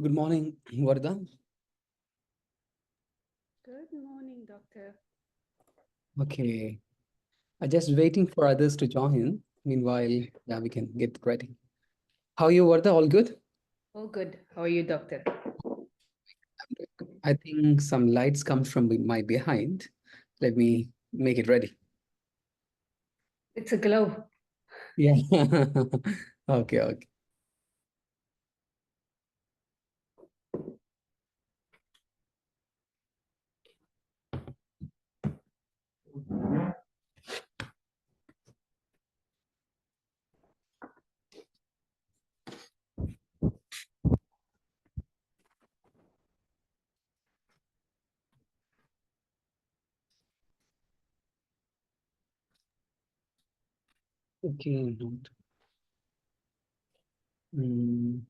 Good morning, Vardhan. Good morning, doctor. Okay, I'm just waiting for others to join. Meanwhile, yeah, we can get ready. How are you, Vardha? All good? All good. How are you, doctor? I think some lights come from my behind. Let me make it ready. It's a glow. Yeah. Okay, okay. Okay. Mm,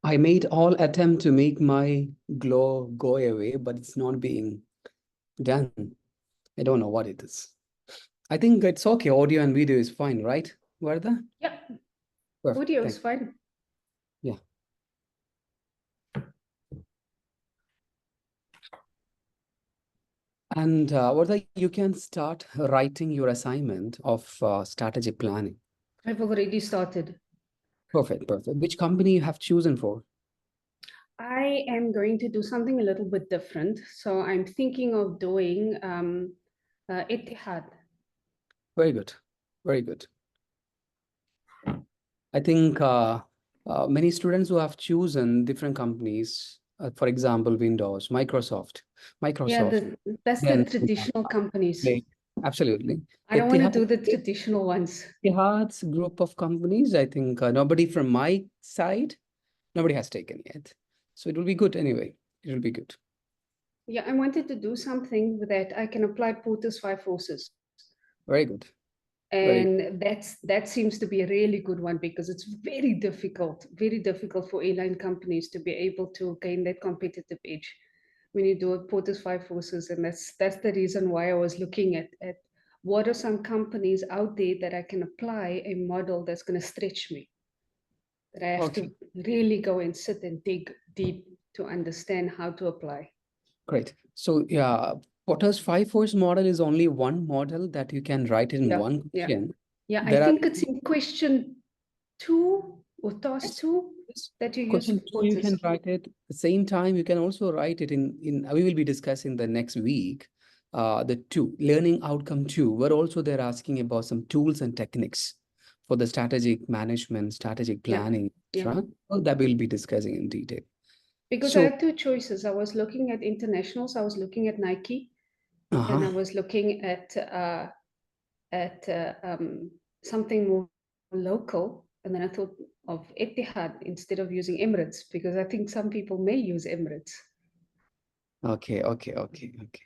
I made all attempt to make my glow go away, but it's not being done. I don't know what it is. I think it's okay. Audio and video is fine, right, Vardha? Yeah, Perfect. audio is Thank fine. you. Yeah. And Vardha, you can start writing your assignment of strategic planning. I've already started. Perfect, perfect. Which company you have chosen for? I am going to do something a little bit different. So I'm thinking of doing Etihad. Very good, very good. I think many students who have chosen different companies, for example, Windows, Yeah, Microsoft, that's the then traditional companies. like, absolutely. I don't want to do the traditional ones. Etihad's group of companies, I think nobody from my side, nobody has taken yet. So it will be good anyway. It will be good. Yeah, I wanted to do something that I can apply Porter's five forces. Very good. Very good. And that seems to be a really good one because it's very difficult for airline companies to be able to gain that competitive edge when you do a Porter's five forces. And that's the reason why I was looking at what are some companies out there that I can apply a model that's going to stretch me, that I have Okay, to really go and sit and dig deep to understand how to apply. great. So yeah, Potter's five force model is only one model that you can write in Yeah, one yeah, question. yeah. I There are think it's in question two or task yes, two yes. that you use Question two, you Porter's. can write it. At the same time, you can also write it in we will be discussing the next week. The two, learning outcome two, where also they're asking about some tools and techniques for the strategic management, strategic Yeah, planning, yeah. etc. Well, that we'll be discussing in detail. Because I So, had two choices. I was looking at internationals. I was looking at Nike. Then uh-huh. I was looking at something more local. And then I thought of Etihad instead of using Emirates because I think some people may use Emirates. Okay, okay, okay, okay.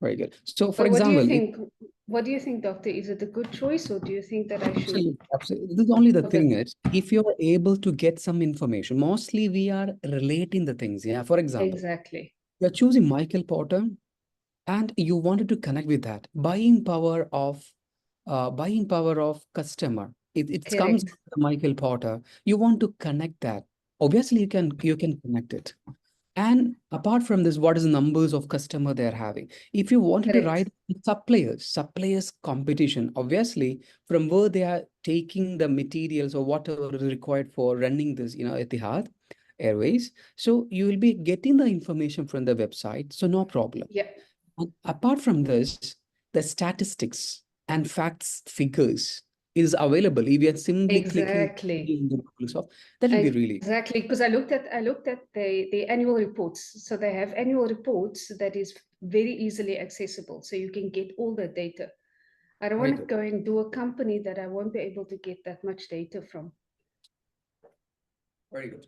Very good. So, for But what do you example, if think? What do you think, doctor? Is it a good choice, or do you think that I should? Absolutely, absolutely. This is only the Okay, thing is, if you're able to get some information, mostly we are relating the things. Yeah. For example, exactly. you're choosing Michael Porter and you wanted to connect with that buying power of customer. It comes Correct. with Michael Porter. You want to connect that. Obviously, you can connect it. And apart from this, what is the numbers of customer they're having? If you wanted to Correct. write suppliers competition, obviously, from where they are taking the materials or whatever is required for running this, Etihad Airways. So you will be getting the information from the website. So no problem. Yeah. And apart from this, the statistics and facts figures is available. If you are simply clicking Exactly. in the Google Soft, that will be really Exactly, because I looked at the annual reports. So they have annual reports that is very easily accessible. So you can get all the data. I don't very want to good. go and do a company that I won't be able to get that much data from. Very good.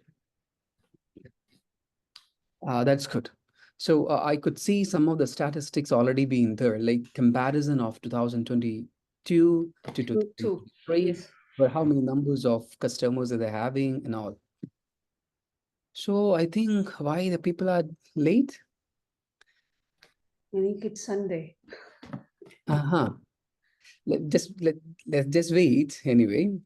That's good. So I could see some of the statistics already being there, like comparison of 2022 to Two. 2023, Yes. where how many numbers of customers are they having and all. So I think why the people are late? I think it's Sunday. Uh-huh. Let's just wait anyway.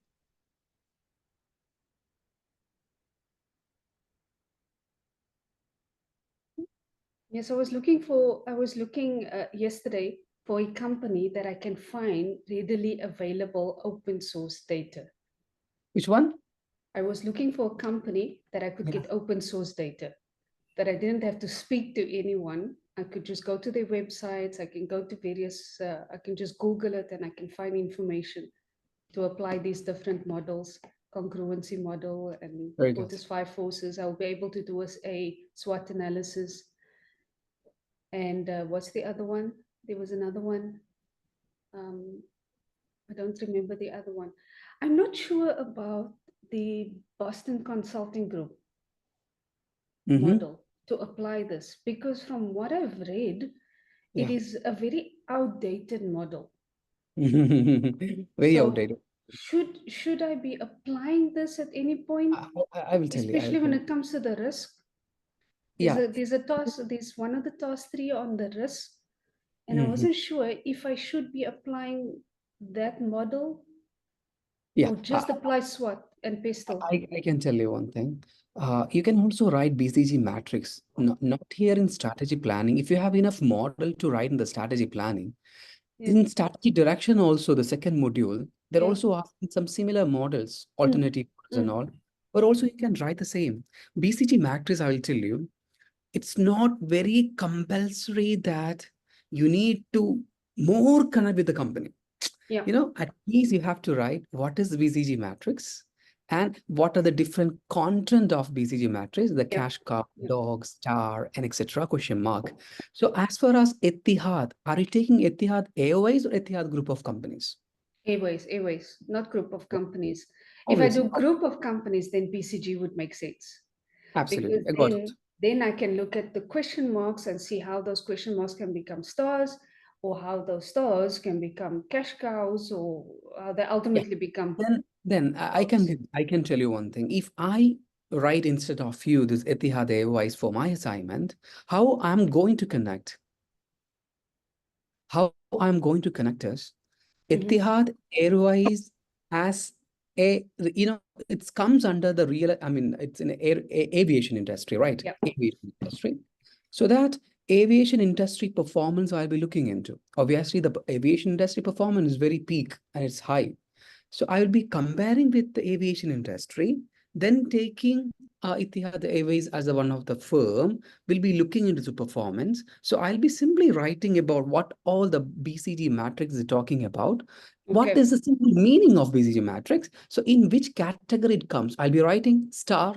Yes, I was looking yesterday for a company that I can find readily available open source data. Which one? I was looking for a company that I could Yeah, get open source data, that I didn't have to speak to anyone. I could just go to their websites. I can go to I can just Google it and I can find information to apply these different models, congruency model and very good. Porter's five forces. I'll be able to do a SWOT analysis. And what's the other one? There was another one. Um, I don't remember the other one. I'm not sure about the Boston Consulting Group Mm-hmm. model to apply this because from what I've read, it Yeah. is a very outdated model. Very So outdated. should I be applying this at any point, I will tell you. I will especially tell when you. it comes to the risk? Yeah. There's one of the task three on the risk, and I Mhm. wasn't sure if I should be applying that model Yeah. or just apply SWOT and pistol. I can tell you one thing. You can also write BCG matrix, not here in strategy planning. If you have enough model to write in the strategy planning, Yeah, in strategy direction also, the second module, they're yeah. also asking some similar models, Mm, alternative models and mm. all. But also you can write the same. BCG matrix, I will tell you, it's not very compulsory that you need to more connect with the company. Yeah, At least you have to write what is the BCG matrix and what are the different content of BCG matrix, the yeah, cash cow, yeah. dog, star, and etc. question mark. So as far as Etihad, are you taking Etihad Airways or Etihad group of companies? Airways, not group of companies. If I Obviously, do group of companies, then BCG would make sense absolutely. because I got it. then I can look at the question marks and see how those question marks can become stars, or how those stars can become cash cows, or how they Yeah. ultimately become Then I dogs. can tell you one thing. If I write instead of you this Etihad Airways for my assignment, how I'm going to connect, how I'm going to connect us. Hmm. Etihad Airways has it comes under the real, I mean, it's an aviation industry, right? Yeah, Aviation industry. So that aviation industry performance I'll be looking into. Obviously, the aviation industry performance is very peak and it's high. So I will be comparing with the aviation industry, then taking Etihad Airways as a one of the firm, will be looking into the performance. So I'll be simply writing about what all the BCG matrix is talking about. What okay, is the simple meaning of BCG matrix? So in which category it comes? I'll be writing yeah,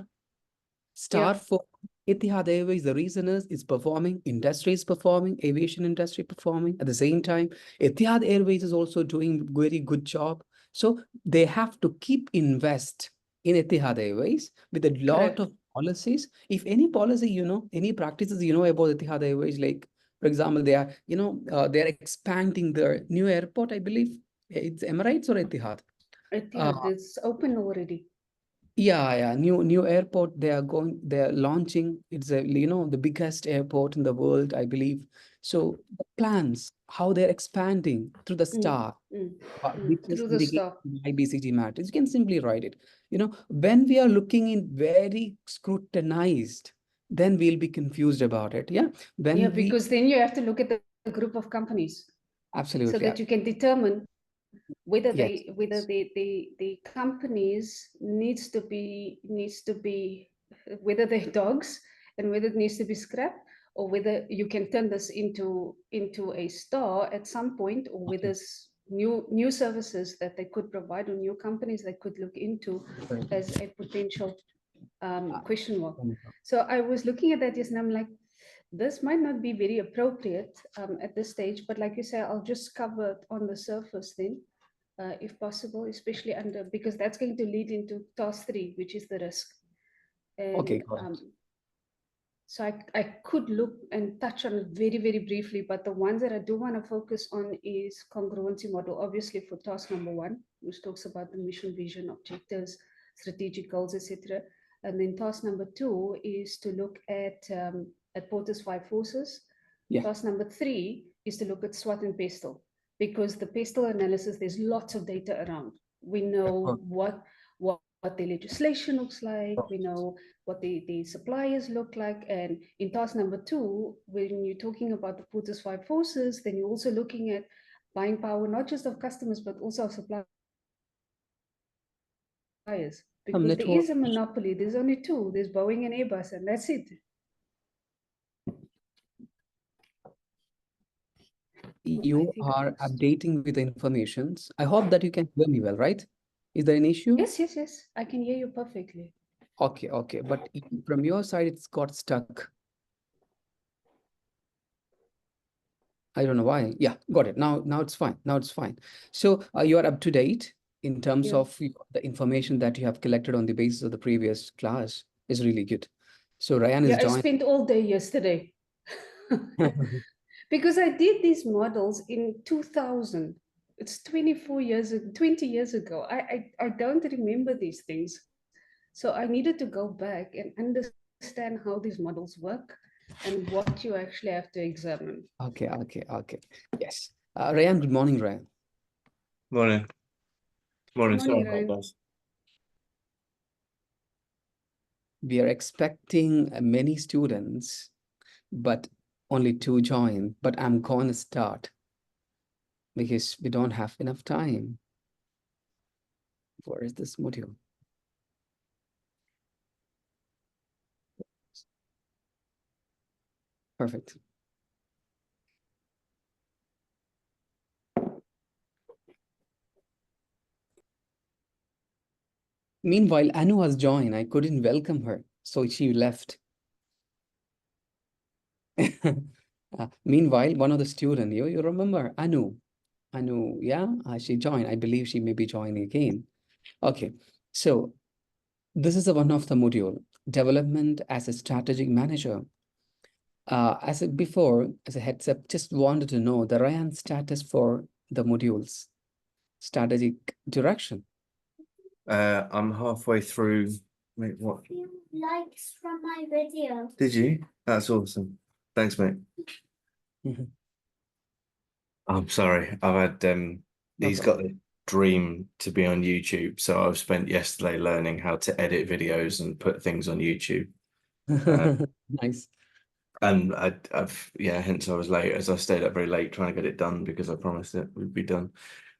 star for Etihad Airways. The reason is it's performing, industry is performing, aviation industry performing. At the same time, Etihad Airways is also doing very good job. So they have to keep invest in Etihad Airways with a lot correct. of policies. If any policy, any practices about Etihad Airways, like For example, they are, they are expanding their new airport, I believe. It's Emirates or Etihad? Yeah, Uh, it's open already. yeah, new airport. They're launching. It's the biggest airport in the world, I believe. So the plans, how they're expanding through the Mm, star, mm, which is through the indicated stuff. by BCG matrix. You can simply write it. When we are looking in very scrutinized, then we'll be confused about it. Yeah. Yeah, When we because then you have to look at the group of companies so absolutely, that you can determine whether yes, whether the companies needs to be whether they're dogs and whether it needs to be scrapped, or whether you can turn this into a star at some point, or whether okay, there's new services that they could provide, or new companies they could look into very good. as a potential Uh, question mark. wonderful. So I was looking at that, yes, and I'm like, this might not be very appropriate at this stage, but like you say, I'll just cover it on the surface then, if possible, especially under, because that's going to lead into task 3, which is the risk. Okay, And got it. so I could look and touch on it very, very briefly, but the ones that I do want to focus on is congruency model, obviously for task number 1, which talks about the mission, vision, objectives, strategic goals, etc. And then task number 2 is to look at Porter's 5 forces. Yeah. Task number 3 is to look at SWOT and PESTEL, because the PESTEL analysis, there's lots of data around. We know what the legislation looks like. We know what the suppliers look like. And in task number 2, when you're talking about the Porter's 5 forces, then you're also looking at buying power, not just of customers, but also of suppliers. Some Because there network. is a monopoly. There's only two. There's Boeing and Airbus, and that's it. I You think I are lost. updating with the informations. I hope that you can hear me well, right? Is there an issue? Yes, yes, yes. I can hear you perfectly. Okay, okay. But from your side, it's got stuck. I don't know why. Yeah, got it. Now it's fine. Now it's fine. So you are up to date in terms Yeah. of the information that you have collected on the basis of the previous class is really good. So Ryan is Yeah, I joined. spent all day yesterday because I did these models in 2000. It's 24 years, 20 years ago. I don't remember these things. So I needed to go back and understand how these models work and what you actually have to examine. Okay, okay, okay. Yes. Ryan, good morning, Ryan. Morning. Morning. Sorry Morning, about Ryan. that. We are expecting many students, but only 2 join. But I'm going to start because we don't have enough time. Where is this module? Perfect. Meanwhile, Anu has joined. I couldn't welcome her, so she left. Meanwhile, one of the student, you remember Anu, yeah, she joined. I believe she may be joining again. Okay, so this is one of the module, development as a strategic manager. Before, as a heads up, just wanted to know the Ryan status for the modules, strategic direction. I'm halfway through. Wait, what? Few likes from my video. Did you? That's awesome. Thanks, mate. Mhm. I'm sorry. I've had No he's got problem. a dream to be on YouTube, so I've spent yesterday learning how to edit videos and put things on YouTube. Nice. And I've yeah, hence I was late, as I stayed up very late trying to get it done because I promised it would be done.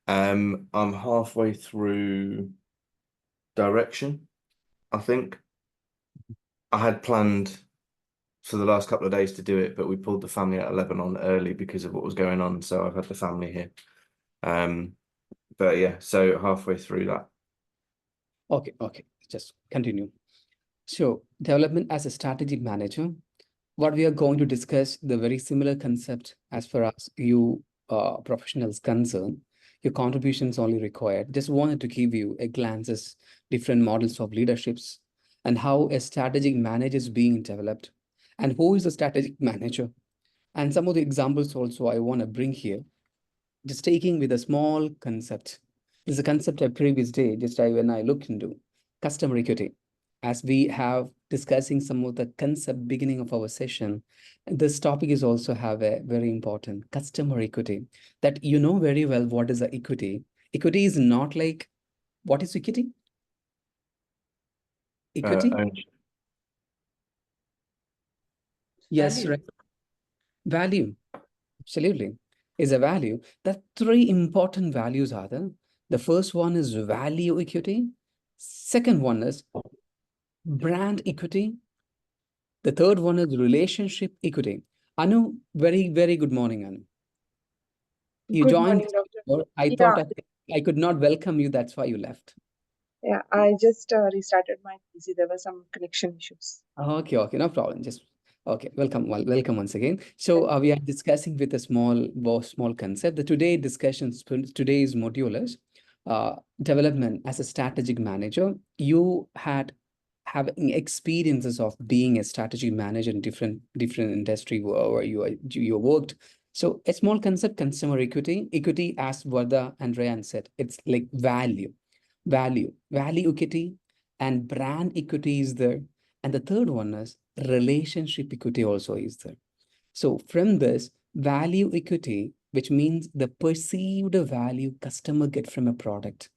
I'm halfway through direction, I think. I had planned for the last couple of days to do it, but we pulled the family out of Lebanon early because of what was going on. So I've had the family here. But yeah, so halfway through that. Okay, okay, just continue. So development as a strategic manager, what we are going to discuss, the very similar concept as far as you professionals concerned. Your contributions only required. Just wanted to give you a glances, different models of leaderships and how a strategic manager is being developed and who is the strategic manager. And some of the examples also I want to bring here, just taking with a small concept. This is a concept I previous day, when I looked into customer equity. As we have discussing some of the concept beginning of our session, this topic is also have a very important customer equity, that you know very well what is the equity. Equity is not like, what is equity? Equity? Ownership. Yes, Value. right. Value. Absolutely. Is a value. The three important values are there. The first one is value equity. Second one is brand equity. The third one is relationship equity. Anu, very, very good morning, Anu. You Good joined, morning, doctor. or I Yeah, thought I could not welcome you. That's why you left. yeah. I just restarted my PC. There were some connection issues. Okay, okay, no problem. Just okay. Welcome, welcome once again. So Thank we are discussing with a small concept. The today's module is development as a strategic manager. You had having experiences of being a strategy manager in different industry where you worked. So a small concept, consumer equity. Equity, as Vardha and Rayan said, it's like value equity, and brand equity is there. And the third one is relationship equity also is there. So from this value equity, which means the perceived value customer get from a product.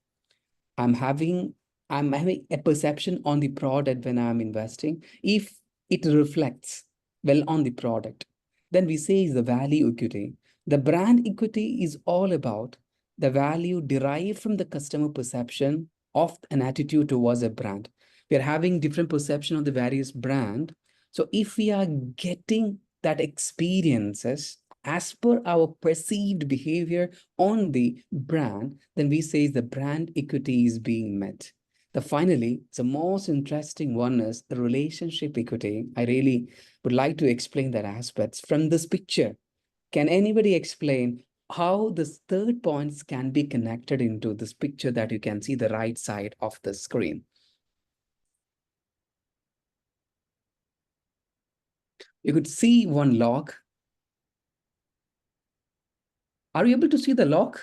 I'm having I'm having a perception on the product when I'm investing. If it reflects well on the product, then we say is the value equity. The brand equity is all about the value derived from the customer perception of an attitude towards a brand. We are having different perception of the various brand. So if we are getting that experiences as per our perceived behavior on the brand, then we say the brand equity is being met. Finally, the most interesting one is the relationship equity. I really would like to explain that aspects from this picture. Can anybody explain how this third points can be connected into this picture that you can see the right side of the screen? You could see one log. Are you able to see the log?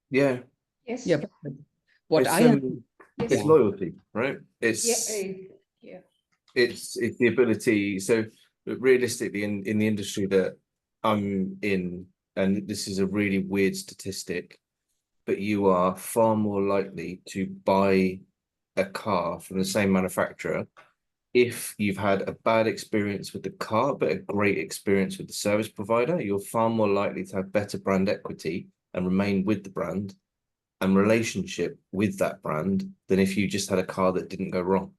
Yeah, Yes. Yeah. What it's I am, Yes. it's yeah. loyalty, right? Yeah. It's Yeah. it's the ability. So realistically, in the industry that I'm in, and this is a really weird statistic, but you are far more likely to buy a car from the same manufacturer if you've had a bad experience with the car, but a great experience with the service provider. You're far more likely to have better brand equity and remain with the brand and relationship with that brand than if you just had a car that didn't go wrong.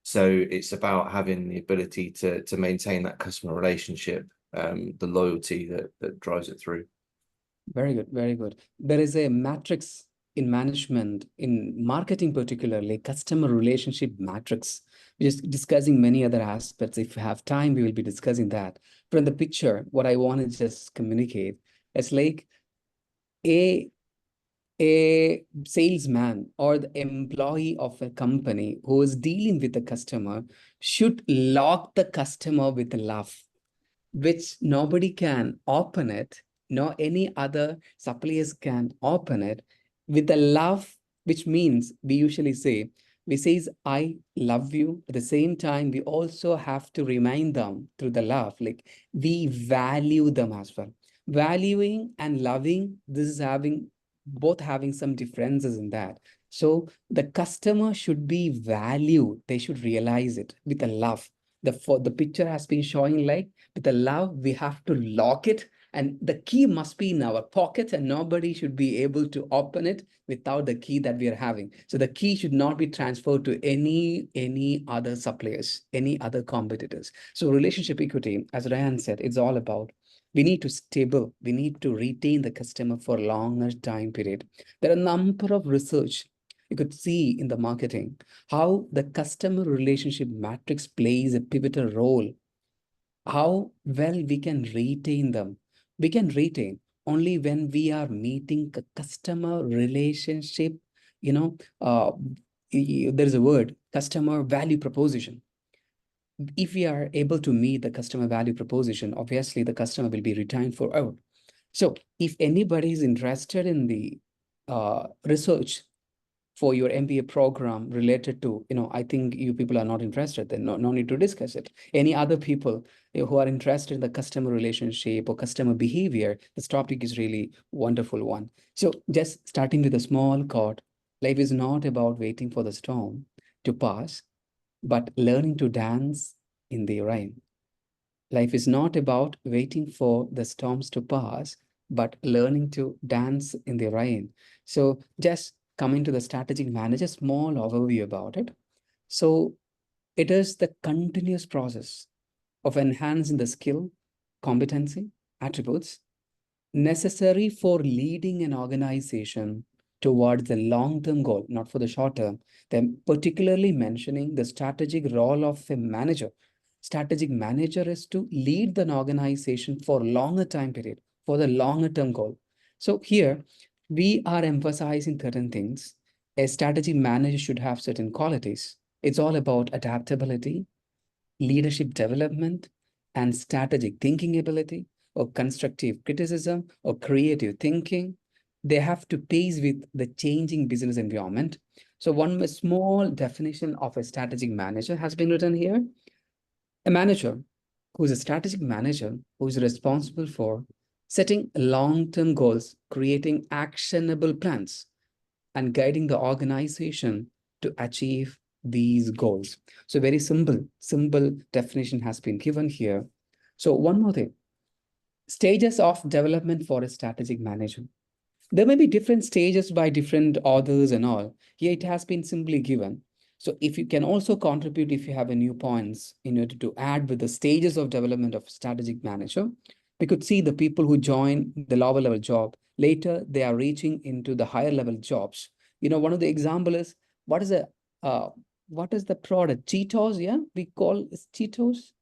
So it's about having the ability to maintain that customer relationship, the loyalty that drives it through. Very good, very good. There is a matrix in management, in marketing particularly, customer relationship matrix. We're just discussing many other aspects. If we have time, we will be discussing that. From the picture, what I want to just communicate, it's like a salesman or the employee of a company who is dealing with the customer should lock the customer with love, which nobody can open it, no any other suppliers can open it, with the love, which means we usually say, we says, I love you. At the same time, we also have to remind them through the love, like we value them as well. Valuing and loving, this is having both having some differences in that. So the customer should be valued. They should realize it with a love. The picture has been showing like with the love, we have to lock it, and the key must be in our pocket, and nobody should be able to open it without the key that we are having. So the key should not be transferred to any other suppliers, any other competitors. So relationship equity, as Ryan said, it's all about we need to stable, we need to retain the customer for a longer time period. There are a number of research you could see in the marketing how the customer relationship matrix plays a pivotal role, how well we can retain them. We can retain only when we are meeting a customer relationship, you know, there's a word, customer value proposition. if we are able to meet the customer value proposition, obviously the customer will be retained forever. So if anybody is interested in the research for your MBA program related to, I think you people are not interested, then no need to discuss it. Any other people who are interested in the customer relationship or customer behavior, this topic is really wonderful one. So just starting with a small chord, life is not about waiting for the storm to pass, but learning to dance in the rain. Life is not about waiting for the storms to pass, but learning to dance in the rain. So just coming to the strategic manager, small overview about it. So it is the continuous process of enhancing the skill, competency, attributes necessary for leading an organization towards the long-term goal, not for the short term. Then particularly mentioning the strategic role of a manager. Strategic manager is to lead an organization for longer time period, for the longer term goal. So here we are emphasizing certain things. A strategic manager should have certain qualities. It's all about adaptability, leadership development, and strategic thinking ability, or constructive criticism, or creative thinking. They have to pace with the changing business environment. So one small definition of a strategic manager has been written here. A manager who is a strategic manager who is responsible for setting long-term goals, creating actionable plans, and guiding the organization to achieve these goals. So very simple definition has been given here. So one more thing, stages of development for a strategic manager. There may be different stages by different authors and all. Here it has been simply given. So if you can also contribute, if you have a new points in order to add with the stages of development of strategic manager, we could see the people who join the lower level job, later they are reaching into the higher level jobs. One of the example is, uh, what is the product? Cheetos, yeah? We call it Cheetos.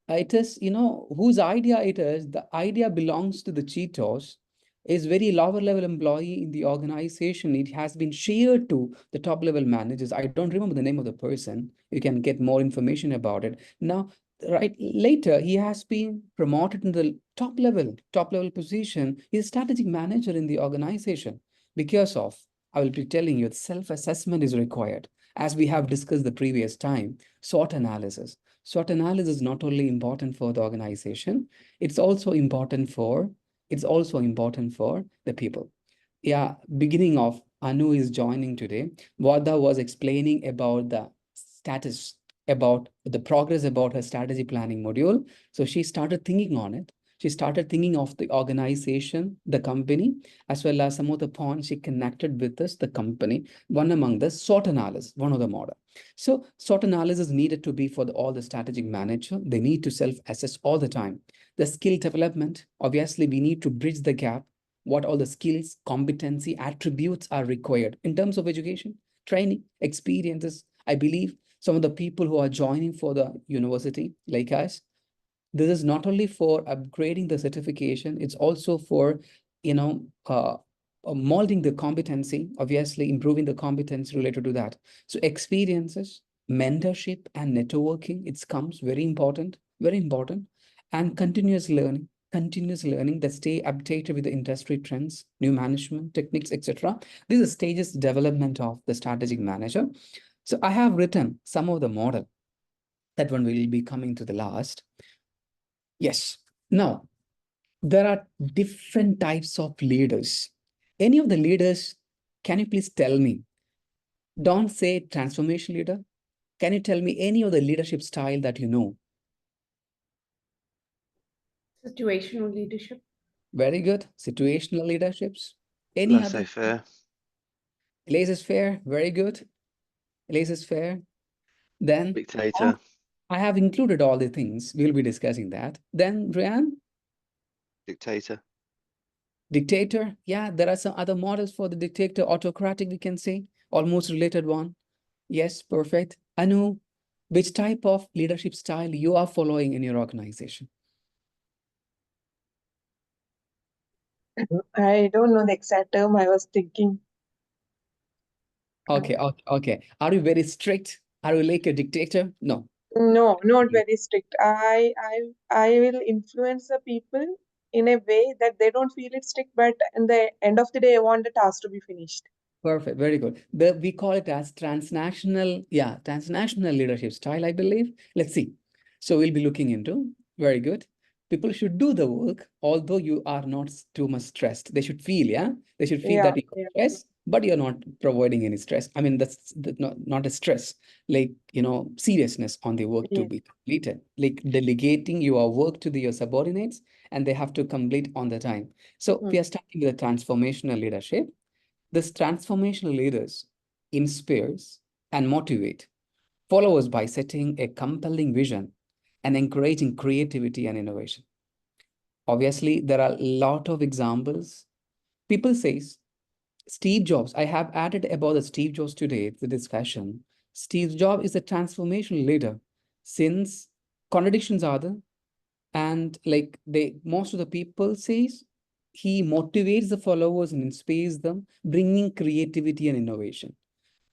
It is, whose idea it is, the idea belongs to the Cheetos, is very lower level employee in the organization. It has been shared to the top level managers. I don't remember the name of the person. You can get more information about it. Now, right later, he has been promoted in the top level position. He's a strategic manager in the organization. Because of, I will be telling you, self-assessment is required. As we have discussed the previous time, SWOT analysis. SWOT analysis is not only important for the organization, it's also important for the people. Yeah, beginning of Anu is joining today. Vada was explaining about the status, about the progress about her strategy planning module. So she started thinking on it. She started thinking of the organization, the company, as well as some of the points she connected with this, the company. One among the SWOT analysis, one of the model. So SWOT analysis needed to be for all the strategic manager. They need to self-assess all the time. The skill development, obviously, we need to bridge the gap. What all the skills, competency, attributes are required in terms of education, training, experiences. I believe some of the people who are joining for the university, like us, this is not only for upgrading the certification, it's also for, molding the competency, obviously improving the competency related to that. So experiences, mentorship, and networking, it comes very important, and continuous learning that stay updated with the industry trends, new management techniques, etc. These are stages development of the strategic manager. So I have written some of the model. That one will be coming to the last. Yes. Now, there are different types of leaders. Any of the leaders, can you please tell me? Don't say transformation leader. Can you tell me any of the leadership style that you know? Situational leadership. Very good. Situational leaderships. Any other? Laissez-faire. Laissez-faire. Very good. Laissez-faire. Then Dictator. I have included all the things. We'll be discussing that. Then Ryan, Dictator. dictator. Yeah, there are some other models for the dictator, autocratic, we can say, almost related one. Yes, perfect. Anu, which type of leadership style you are following in your organization? I don't know the exact term I was thinking. Okay. Are you very strict? Are you like a dictator? No. No, not Yeah. very strict. I will influence the people in a way that they don't feel it strict, but in the end of the day, I want the task to be finished. Perfect. Very good. We call it as transnational, yeah, transnational leadership style, I believe. Let's see. So we'll be looking into, very good. People should do the work, although you are not too much stressed. They should feel, yeah? They should feel Yeah, that you yeah, are stressed, but you're not providing any stress. I mean, that's not a stress, like, seriousness on the work to yeah. be completed, like delegating your work to your subordinates, and they have to complete on the time. So we are starting with a transformational leadership. This transformational leaders inspires and motivate followers by setting a compelling vision and encouraging creativity and innovation. Obviously, there are a lot of examples. People says Steve Jobs. I have added about the Steve Jobs today the discussion. Steve Jobs is a transformational leader since contradictions are there, and like most of the people says he motivates the followers and inspires them, bringing creativity and innovation.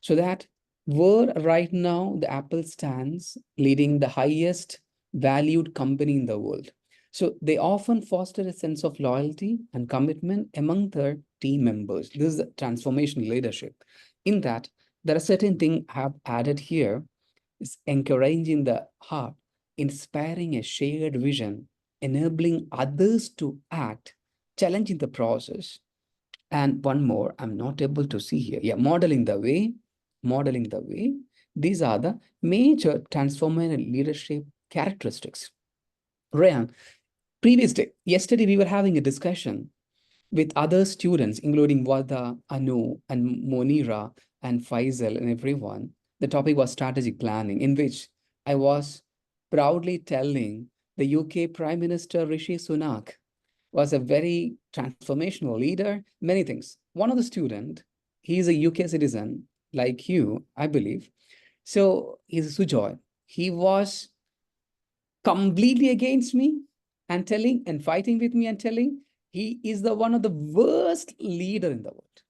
So that where right now the Apple stands leading the highest valued company in the world. So they often foster a sense of loyalty and commitment among their team members. This is transformational leadership. In that, there are certain things I have added here, is encouraging the heart, inspiring a shared vision, enabling others to act, challenging the process. And one more, I'm not able to see here. Yeah, modeling the way, modeling the way. These are the major transformational leadership characteristics. Ryan, yesterday we were having a discussion with other students, including Wada, Anu, and Monira, and Faisal, and everyone. The topic was strategic planning, in which I was proudly telling the UK Prime Minister Rishi Sunak was a very transformational leader, many things. One of the student, he's a UK citizen, like you, I believe. So he's Sujoy. He was completely against me and telling and fighting with me and telling he is the one of the worst leader in the world.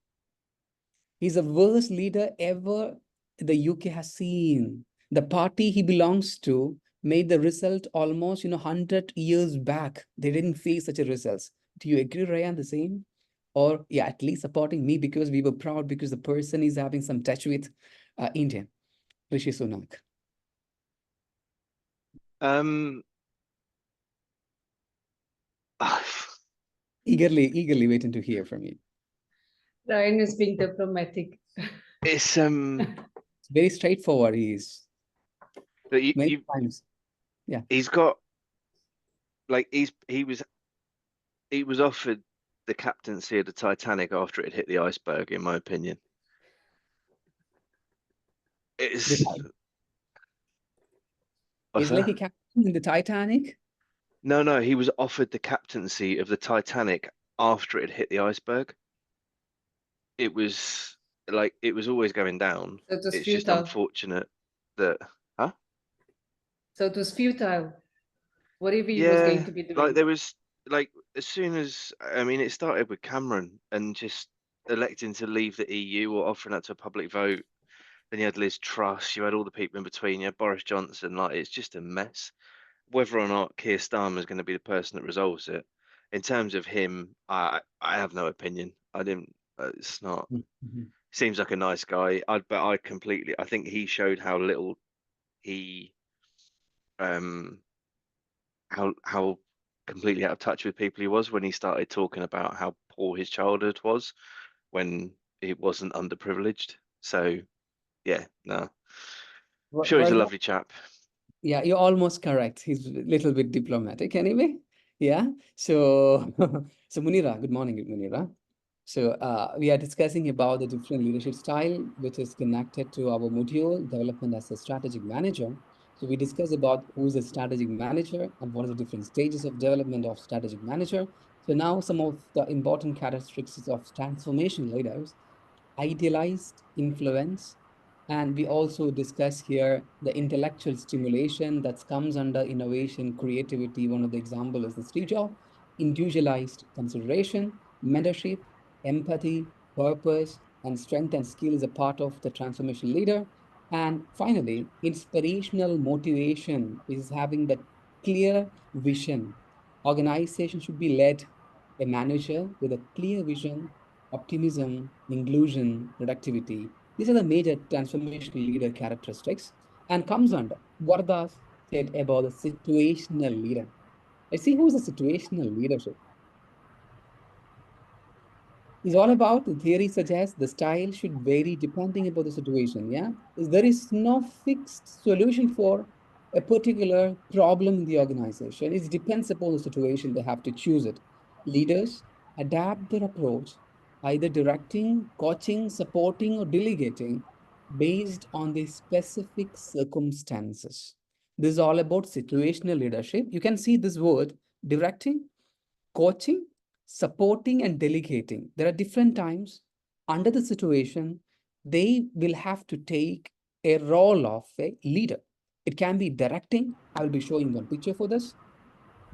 He's the worst leader ever the UK has seen. The party he belongs to made the result almost 100 years back. They didn't face such a results. Do you agree, Ryan, the same? Or yeah, at least supporting me because we were proud because the person is having some touch with India, Rishi Sunak. Um, Eagerly waiting to hear from you. Ryan is being diplomatic. it's Very straightforward. He is but many times. Yeah. he's got like he was offered the captaincy of the Titanic after it hit the iceberg, in my opinion. It's Is what's like a that? captain in the Titanic. No, he was offered the captaincy of the Titanic after it hit the iceberg. It was it was always going down. So it was It's just futile. unfortunate that, huh? So it was futile. Whatever he was Yeah, going to be doing. there was as soon as it started with Cameron and just electing to leave the EU or offering that to a public vote. Then you had Liz Truss, you had all the people in between, you had Boris Johnson. It's just a mess. Whether or not Keir Starmer is going to be the person that resolves it, in terms of him, I have no opinion. I didn't. It's not. Mm-hmm. Seems like a nice guy. I think he showed how little he um how completely out of touch with people he was when he started talking about how poor his childhood was when he wasn't underprivileged. So yeah, no. Sure, he's a lovely chap. Yeah, you're almost correct. He's a little bit diplomatic anyway. Yeah. So, so Munira, good morning, Munira. So we are discussing about the different leadership style, which is connected to our module development as a strategic manager. So we discussed about who's a strategic manager and what are the different stages of development of strategic manager. So now some of the important characteristics of transformation leaders: idealized influence. And we also discuss here the intellectual stimulation that comes under innovation, creativity. One of the examples is the Steve Jobs. Individualized consideration, mentorship, empathy, purpose, and strength and skill is a part of the transformation leader. And finally, inspirational motivation is having the clear vision. Organization should be led a manager with a clear vision, optimism, inclusion, productivity. These are the major transformational leader characteristics and comes under Varda said about the situational leader. Let's see who's a situational leadership. Is all about the theory suggests the style should vary depending upon the situation. Yeah, there is no fixed solution for a particular problem in the organization. It depends upon the situation. They have to choose it. Leaders adapt their approach, either directing, coaching, supporting, or delegating based on the specific circumstances. This is all about situational leadership. You can see this word directing, coaching, supporting, and delegating. There are different times under the situation, they will have to take a role of a leader. It can be directing. I'll be showing one picture for this.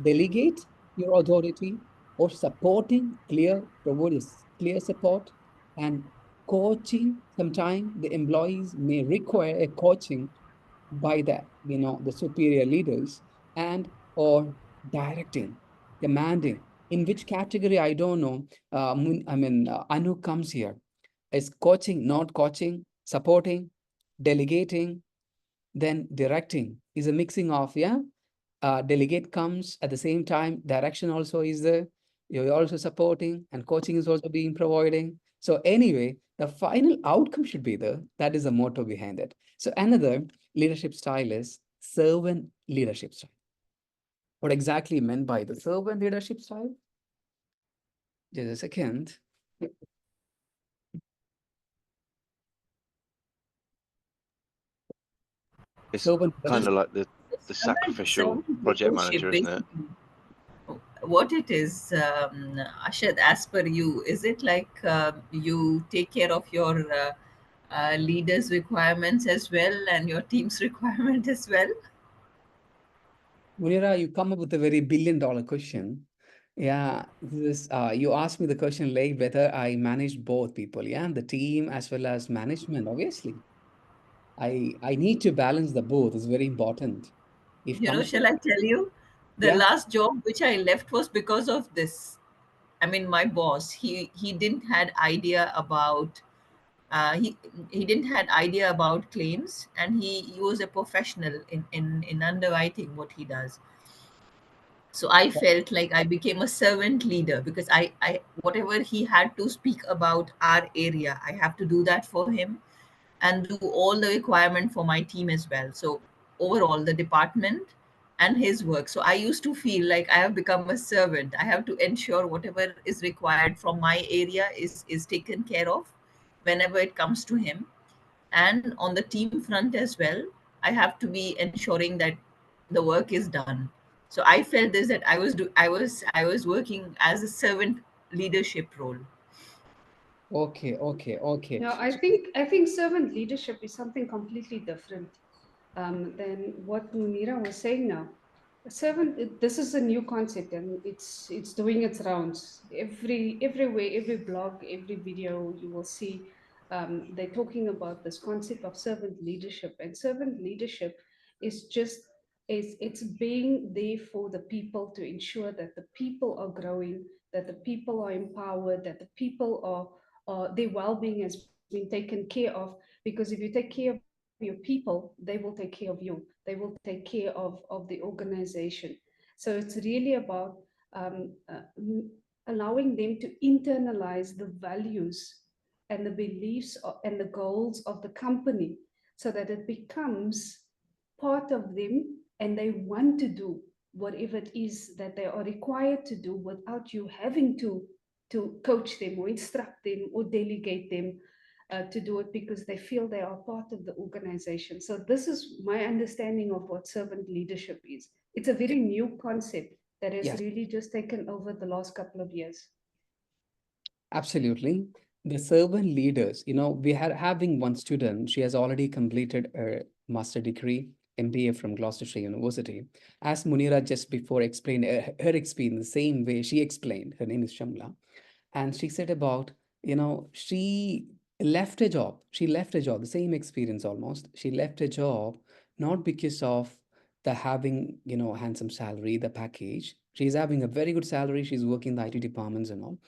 Delegate your authority or supporting clear, provide clear support and coaching. Sometimes the employees may require a coaching by the superior leaders and or directing, commanding. In which category, I don't know. Anu comes here. Is coaching, not coaching, supporting, delegating, then directing is a mixing of, yeah. Delegate comes at the same time, direction also is there. You're also supporting and coaching is also being providing. So anyway, the final outcome should be there. That is the motto behind it. So another leadership style is servant leadership style. What exactly meant by the servant leadership style? Just a second. It's Servant kind leadership. of like the sacrificial project Leadership, manager, isn't it? basically. What it is, Ashad, as per you, is it like you take care of your leaders' requirements as well and your team's requirement as well? Munira, you come up with a very billion-dollar question. Yeah, you asked me the question like whether I manage both people, yeah, the team as well as management. Obviously, I need to balance the both. It's very important. If You know, comes to shall I tell you? The yeah, last job which I left was because of this. I mean, my boss, he didn't had idea about uh, he he didn't had idea about claims, and he was a professional in underwriting what he does. So I felt like I became a servant leader because I whatever he had to speak about our area, I have to do that for him and do all the requirement for my team as well. So overall, the department and his work. So I used to feel like I have become a servant. I have to ensure whatever is required from my area is taken care of whenever it comes to him. And on the team front as well, I have to be ensuring that the work is done. So I felt this that I was working as a servant leadership role. okay, okay, okay. Now, I think servant leadership is something completely different than what Munira was saying now. A servant, this is a new concept and it's doing its rounds. Everywhere, every blog, every video you will see, they're talking about this concept of servant leadership. And servant leadership is just it's being there for the people to ensure that the people are growing, that the people are empowered, that the people their well-being has been taken care of. Because if you take care of your people, they will take care of you. They will take care of the organization. So it's really about allowing them to internalize the values and the beliefs and the goals of the company so that it becomes part of them and they want to do whatever it is that they are required to do without you having to coach them or instruct them or delegate them to do it because they feel they are part of the organization. So this is my understanding of what servant leadership is. It's a very new concept that has Yes, really just taken over the last couple of years. absolutely. The servant leaders, we are having one student. She has already completed her master degree, MBA from Gloucestershire University. As Munira just before explained her experience the same way she explained. Her name is Shamla. And she said about, she left a job. She left a job, the same experience almost. She left a job not because of the having, handsome salary, the package. She's having a very good salary. She's working in the IT departments and all.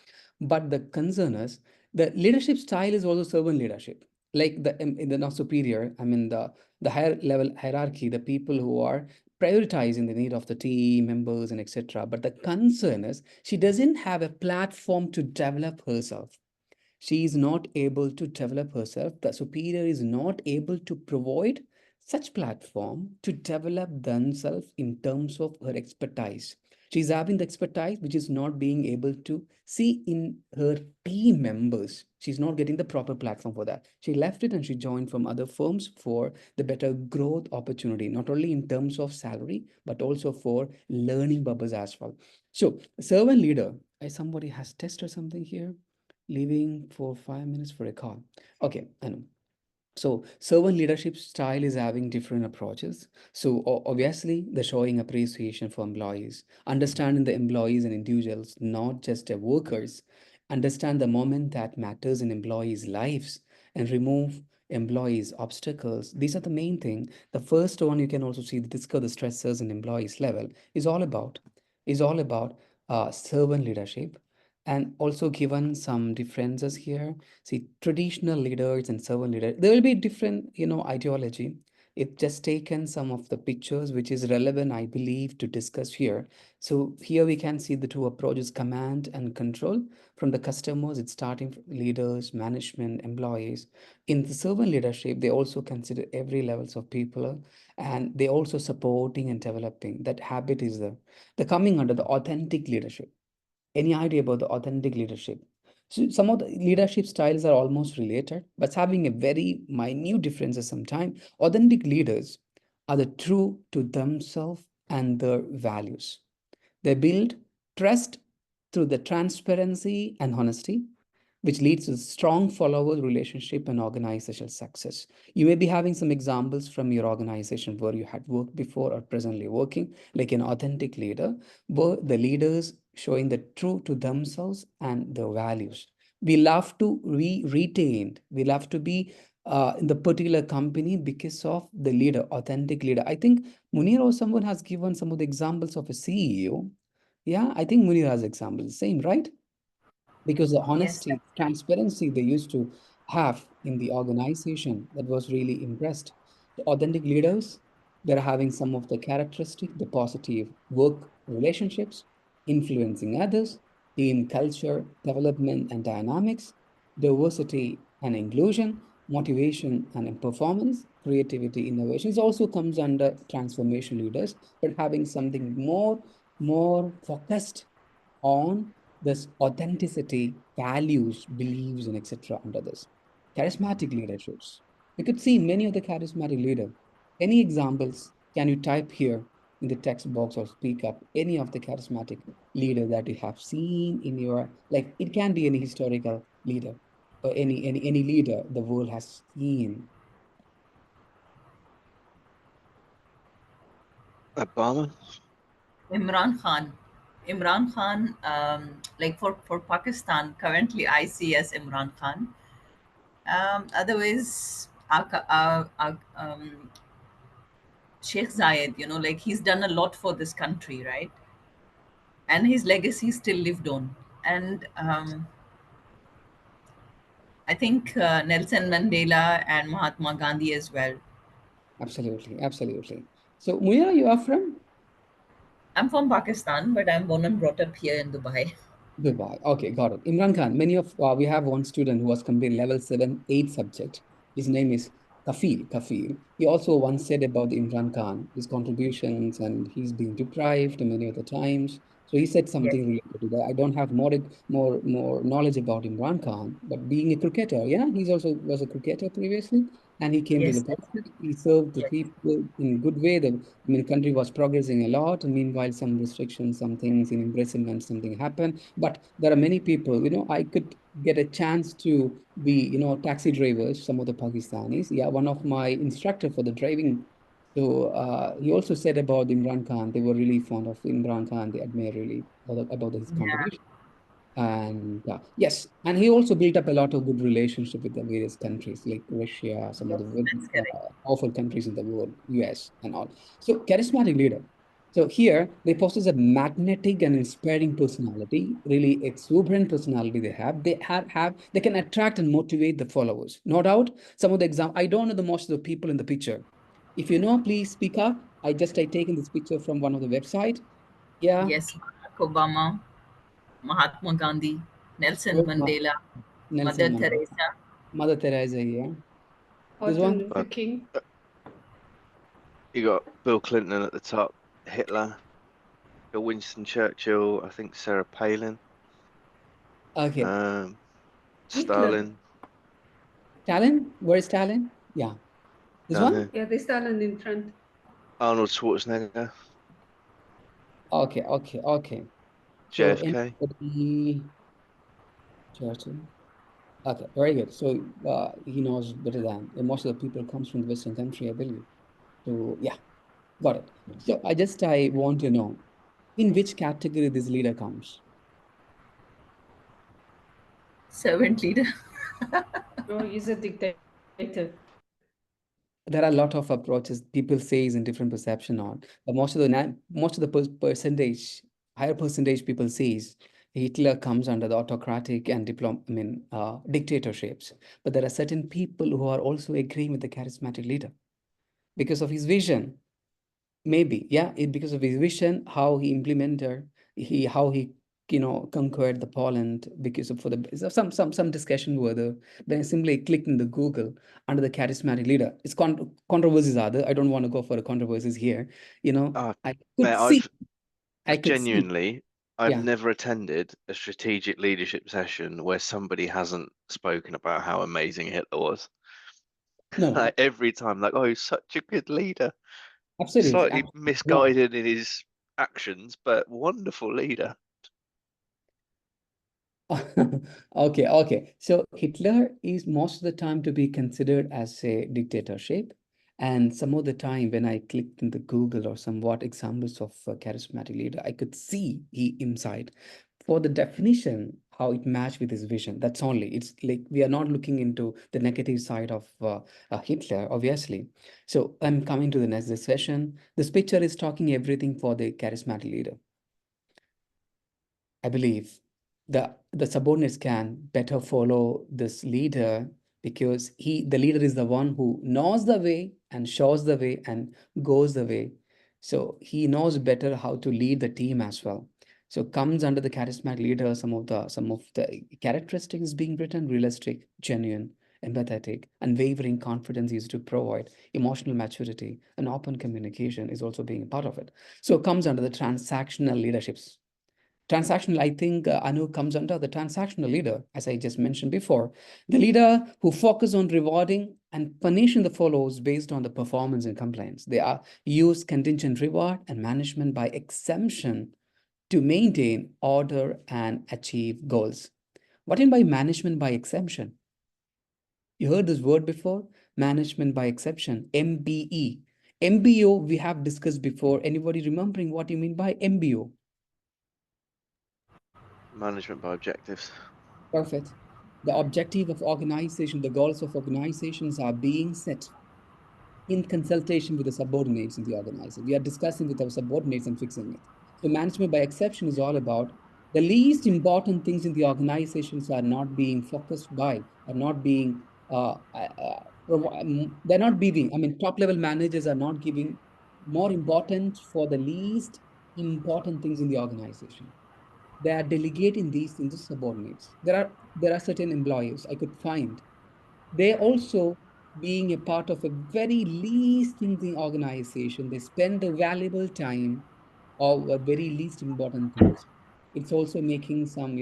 But the concern is the leadership style is also servant leadership. Like in the not superior, I mean the higher level hierarchy, the people who are prioritizing the need of the team members and etc. But the concern is she doesn't have a platform to develop herself. She is not able to develop herself. The superior is not able to provide such platform to develop themselves in terms of her expertise. She's having the expertise which is not being able to see in her team members. She's not getting the proper platform for that. She left it and she joined from other firms for the better growth opportunity, not only in terms of salary, but also for learning purpose as well. So servant leader, somebody has tested something here, leaving for 5 minutes for a call. Okay, I know. So servant leadership style is having different approaches. So obviously, the showing appreciation for employees, understanding the employees and individuals, not just the workers, understand the moment that matters in employees' lives, and remove employees' obstacles. These are the main thing. The first one you can also see discuss the stressors in employees level is all about servant leadership, and also given some differences here. See, traditional leaders and servant leaders, there will be different, ideology. It just taken some of the pictures which is relevant, I believe, to discuss here. So here we can see the two approaches, command and control. From the customers, it's starting from leaders, management, employees. In the servant leadership, they also consider every levels of people, and they also supporting and developing. That habit is there. They're coming under the authentic leadership. Any idea about the authentic leadership? So some of the leadership styles are almost related, but having a very minute differences sometimes. Authentic leaders are the true to themselves and their values. They build trust through the transparency and honesty, which leads to strong follower relationship and organizational success. You may be having some examples from your organization where you had worked before or presently working, like an authentic leader, where the leaders showing the true to themselves and their values. We love to be retained. We love to be in the particular company because of the leader, authentic leader. I think Munir or someone has given some of the examples of a CEO. Yeah, I think Munir has examples. Same, right? Because the Yes, honesty, transparency they used to have in the organization, that was really impressed. The authentic leaders, they're having some of the characteristic, the positive work relationships, influencing others, team culture, development and dynamics, diversity and inclusion, motivation and performance, creativity, innovations also comes under transformation leaders, but having something more focused on this authenticity, values, beliefs, and etc. under this. Charismatic leaderships. We could see many of the charismatic leader. Any examples can you type here in the text box or speak up any of the charismatic leader that you have seen in your, like it can be any historical leader or any leader the world has seen. Obama. Imran Khan. Imran Khan, like for Pakistan, currently I see as Imran Khan. Otherwise, Sheikh Zayed, like he's done a lot for this country, right? And his legacy still lived on. And I think Nelson Mandela and Mahatma Gandhi as well. Absolutely, absolutely. So Muya, you are from I'm from Pakistan, but I'm born and brought up here in Dubai. Dubai. Okay, got it. Imran Khan, many of we have one student who was completing level 7, 8 subject. His name is Kafil. Kafil. He also once said about Imran Khan, his contributions, and he's been deprived many of the times. So he said Yes, something related to that. I don't have more knowledge about Imran Khan, but being a cricketer, yeah, he's also was a cricketer previously, and he came to the yes, that's true. politics. He served the Yes, people in good way. The country was progressing a lot. And meanwhile, some restrictions, some things in imprisonment, something happened. But there are many people, I could get a chance to be, taxi drivers, some of the Pakistanis. Yeah, one of my instructor for the driving. So he also said about Imran Khan, they were really fond of Imran Khan. They admire really about his yeah. contribution. And yes, and he also built up a lot of good relationship with the various countries like Russia, some of Yes, the very that's correct. powerful countries in the world, US and all. So charismatic leader. So here they possess a magnetic and inspiring personality, really exuberant personality they have. They can attract and motivate the followers. No doubt, some of the example, I don't know the most of the people in the picture. If you know, please speak up. I taken this picture from one of the website. Yeah. Yes, Barack Obama, Mahatma Gandhi, Nelson Oh, Mandela, Nelson Mother Mandela. Teresa. Mother Teresa here. This Martin one? Luther King. You got Bill Clinton at the top, Hitler, got Winston Churchill, I think Sarah Palin, Okay. Hitler. Stalin Stalin? Where is Stalin? Yeah. This down one? here, Yeah, they Stalin in front. Arnold Schwarzenegger, Okay, okay, okay. So JFK. anybody, Churchill. Okay, very good. So he knows better than most of the people comes from the Western country, I believe. So yeah, got it. So I want to know in which category this leader comes. Servant leader. Oh, he's a dictator. There are a lot of approaches people say is in different perception on. But most of the percentage, higher percentage people says Hitler comes under the autocratic and dictatorships. But there are certain people who are also agreeing with the charismatic leader because of his vision. Maybe, yeah, because of his vision, how he implemented, how he conquered the Poland because of for the so some discussion whether when I simply clicked in the Google under the charismatic leader, it's controversies are there. I don't want to go for the controversies here. Ah, I mate, could see, I could see, genuinely, I've yeah, never attended a strategic leadership session where somebody hasn't spoken about how amazing Hitler was. no, no, Like every time, like, oh, he's such a good leader, absolutely, slightly absolutely. No. misguided in his actions, but wonderful leader. Okay, okay. So Hitler is most of the time to be considered as a dictatorship. And some of the time when I clicked in the Google or somewhat examples of a charismatic leader, I could see he inside. For the definition, how it matched with his vision. That's only. It's like we are not looking into the negative side of Hitler, obviously. So I'm coming to the next discussion. This picture is talking everything for the charismatic leader. I believe the subordinates can better follow this leader because the leader is the one who knows the way and shows the way and goes the way. So he knows better how to lead the team as well. So comes under the charismatic leader some of the characteristics being written: realistic, genuine, empathetic, unwavering confidence is to provide emotional maturity and open communication is also being a part of it. So comes under the transactional leaderships. Transactional, I think Anu comes under the transactional leader, as I just mentioned before. The leader who focus on rewarding and punishing the followers based on the performance and compliance. They are use contingent reward and management by exemption to maintain order and achieve goals. What in by management by exemption? You heard this word before? Management by exception, MBE. MBO we have discussed before. Anybody remembering what you mean by MBO? Management by objectives. Perfect. The objective of organization, the goals of organizations are being set in consultation with the subordinates in the organization. We are discussing with our subordinates and fixing it. So management by exception is all about the least important things in the organizations are not being focused by, are not being, they're not being, I mean, top level managers are not giving more importance for the least important things in the organization. They are delegating these things to subordinates. There are certain employees I could find. They also being a part of a very least thinking organization. They spend a valuable time of a very least important things. It's also making some,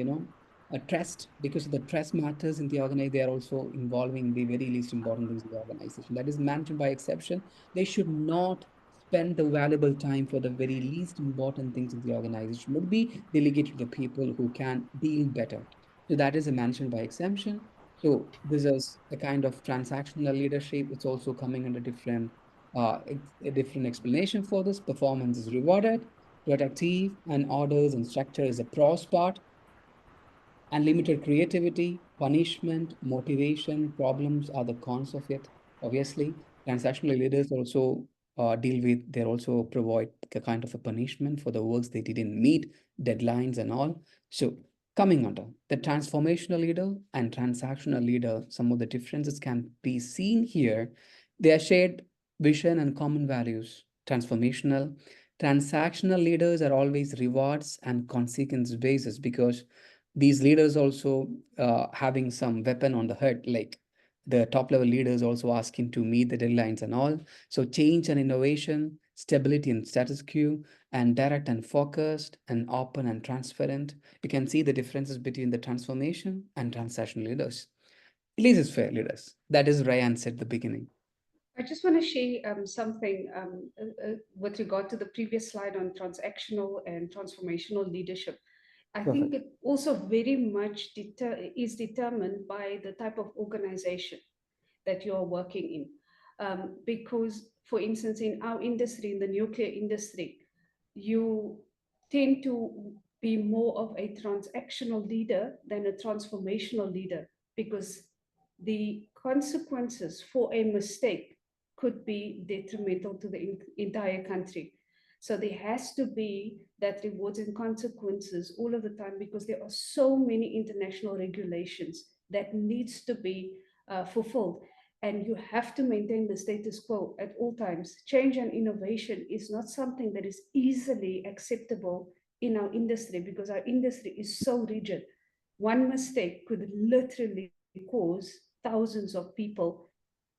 a trust because the trust matters in the organization. They are also involving the very least important things in the organization. That is management by exception. They should not spend the valuable time for the very least important things in the organization, would be delegated to the people who can deal better. So that is a management by exemption. So this is a kind of transactional leadership. It's also coming under a different explanation for this. Performance is rewarded, productive and orders and structure is a pros part. Unlimited creativity, punishment, motivation, problems are the cons of it. Obviously, transactional leaders also deal with, they also provide a kind of a punishment for the works they didn't meet, deadlines and all. So coming under the transformational leader and transactional leader, some of the differences can be seen here. They are shared vision and common values. Transactional leaders are always rewards and consequence basis because these leaders also having some weapon on the head, like the top level leaders also asking to meet the deadlines and all. So change and innovation, stability and status quo, and direct and focused and open and transparent. You can see the differences between the transformation and transactional leaders. Laissez-faire leaders. That is Ryan said at the beginning. I just want to share something with regard to the previous slide on transactional and transformational leadership. I think Perfect. it also very much is determined by the type of organization that you are working in. Because, for instance, in our industry, in the nuclear industry, you tend to be more of a transactional leader than a transformational leader, because the consequences for a mistake could be detrimental to the entire country. So there has to be that rewards and consequences all of the time, because there are so many international regulations that needs to be fulfilled, and you have to maintain the status quo at all times. Change and innovation is not something that is easily acceptable in our industry, because our industry is so rigid. One mistake could literally cause thousands of people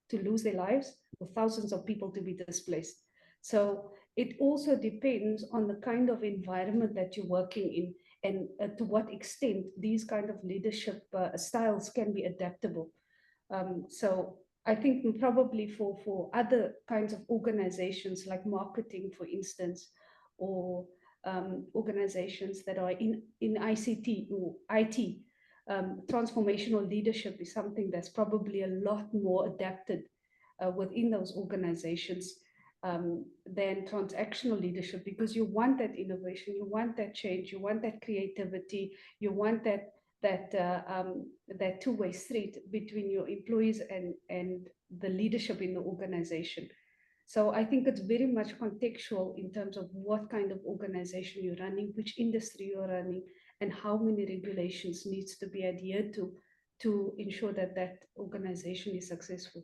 to lose their lives, or thousands of people to be displaced. So it also depends on the kind of environment that you're working in, and to what extent these kind of leadership styles can be adaptable. So I think probably for other kinds of organizations like marketing, for instance, or organizations that are in ICT or IT, transformational leadership is something that's probably a lot more adapted within those organizations than transactional leadership, because you want that innovation, you want that change, you want that creativity, you want that two-way street between your employees and the leadership in the organization. So I think it's very much contextual in terms of what kind of organization you're running, which industry you're running, and how many regulations needs to be adhered to ensure that that organization is successful.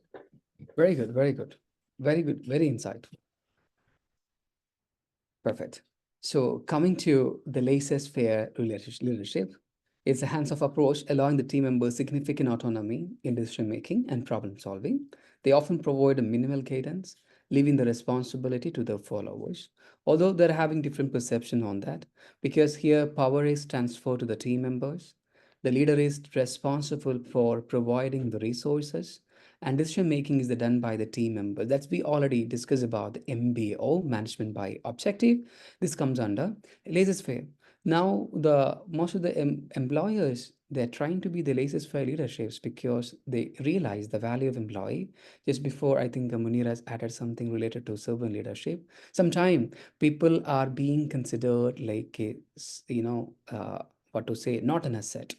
Very good, very good. Very good, very insightful. Perfect. So coming to the laissez-faire leadership, it's a hands-off approach, allowing the team members significant autonomy in decision-making and problem-solving. They often provide a minimal cadence, leaving the responsibility to the followers. Although they're having different perception on that, because here power is transferred to the team members. The leader is responsible for providing the resources, and decision making is done by the team member. That's we already discussed about the MBO, management by objective. This comes under laissez-faire. Now the most of the employers, they're trying to be the laissez-faire leaderships because they realize the value of employee. Just before, I think Munir has added something related to servant leadership. Sometime people are being considered like a, what to say, not an asset,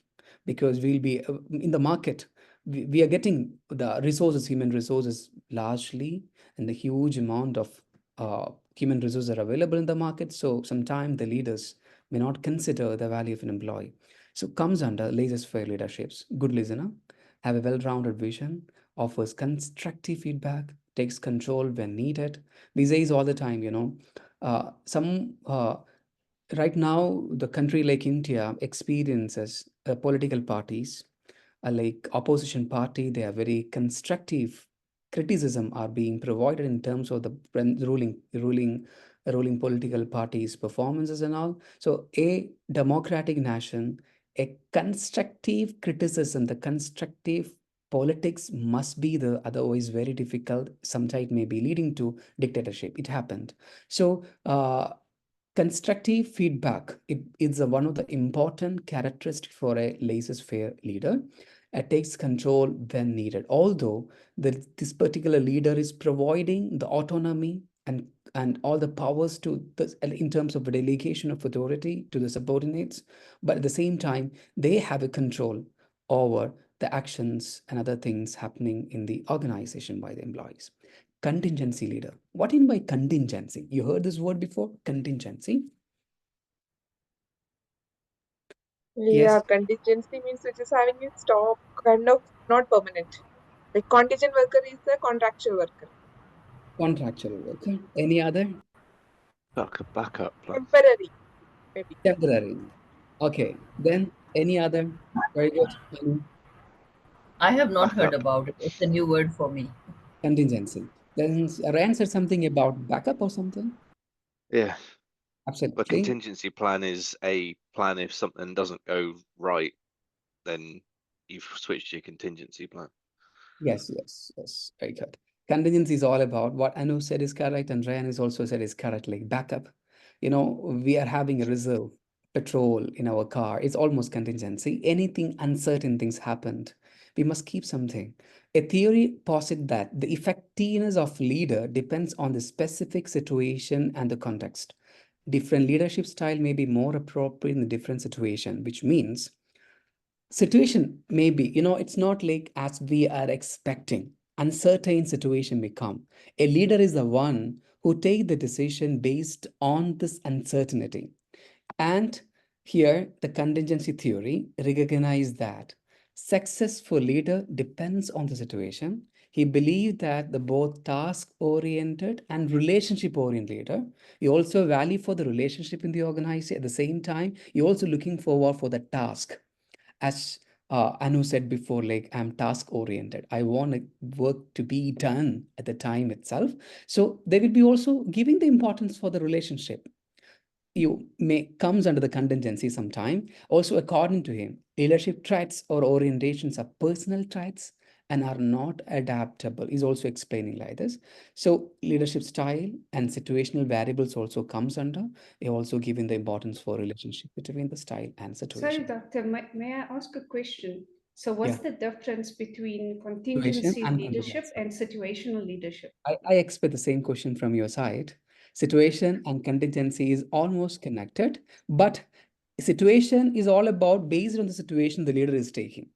because we'll be in the market, we are getting the resources, human resources largely, and the huge amount of human resources are available in the market. So sometimes the leaders may not consider the value of an employee. So comes under laissez-faire leaderships. Good listener, have a well-rounded vision, offers constructive feedback, takes control when needed. These days all the time, some right now the country like India experiences political parties like opposition party, they are very constructive criticism are being provided in terms of the ruling political parties performances and all. So a democratic nation, a constructive criticism, the constructive politics must be the, otherwise very difficult, sometimes may be leading to dictatorship. It happened. So constructive feedback, it is one of the important characteristics for a laissez-faire leader. It takes control when needed. Although this particular leader is providing the autonomy and all the powers to the, in terms of delegation of authority to the subordinates, but at the same time they have a control over the actions and other things happening in the organization by the employees. Contingency leader. What in by contingency? You heard this word before? Contingency. Yeah, Yes. contingency means which is having a stop, kind of not permanent. Like contingent worker is a contractual worker. Contractual worker. Any other? Like a backup plan. Temporary, maybe. Temporary. Okay. Then any other? Very good. I have not heard Backup. about it. It's a new word for me. Contingency. Then Ryan said something about backup or something. Yeah. A Absolutely. contingency plan is a plan if something doesn't go right, then you've switched your contingency plan. Yes, yes, yes. Very good. Contingency is all about what Anu said is correct, and Ryan has also said is correct, like backup. You know, we are having a reserve petrol in our car. It's almost contingency. Anything uncertain things happened, we must keep something. A theory posits that the effectiveness of leader depends on the specific situation and the context. Different leadership style may be more appropriate in a different situation, which means situation may be, it's not like as we are expecting. Uncertain situation may come. A leader is the one who take the decision based on this uncertainty. And here the contingency theory recognize that successful leader depends on the situation. He believed that the both task oriented and relationship oriented leader, you also value for the relationship in the organization. At the same time, you're also looking forward for the task. As Anu said before, like I'm task oriented. I want work to be done at the time itself. So they will be also giving the importance for the relationship. You may comes under the contingency sometime. Also, according to him, leadership traits or orientations are personal traits and are not adaptable. He's also explaining like this. So leadership style and situational variables also comes under. They also given the importance for relationship between the style and Sorry, situation. Doctor, may I ask a question? So Yeah. what's the difference between Situation contingency and leadership contingency. and situational leadership? I expect the same question from your side. Situation and contingency is almost connected, but situation is all about based on the situation the leader is taking.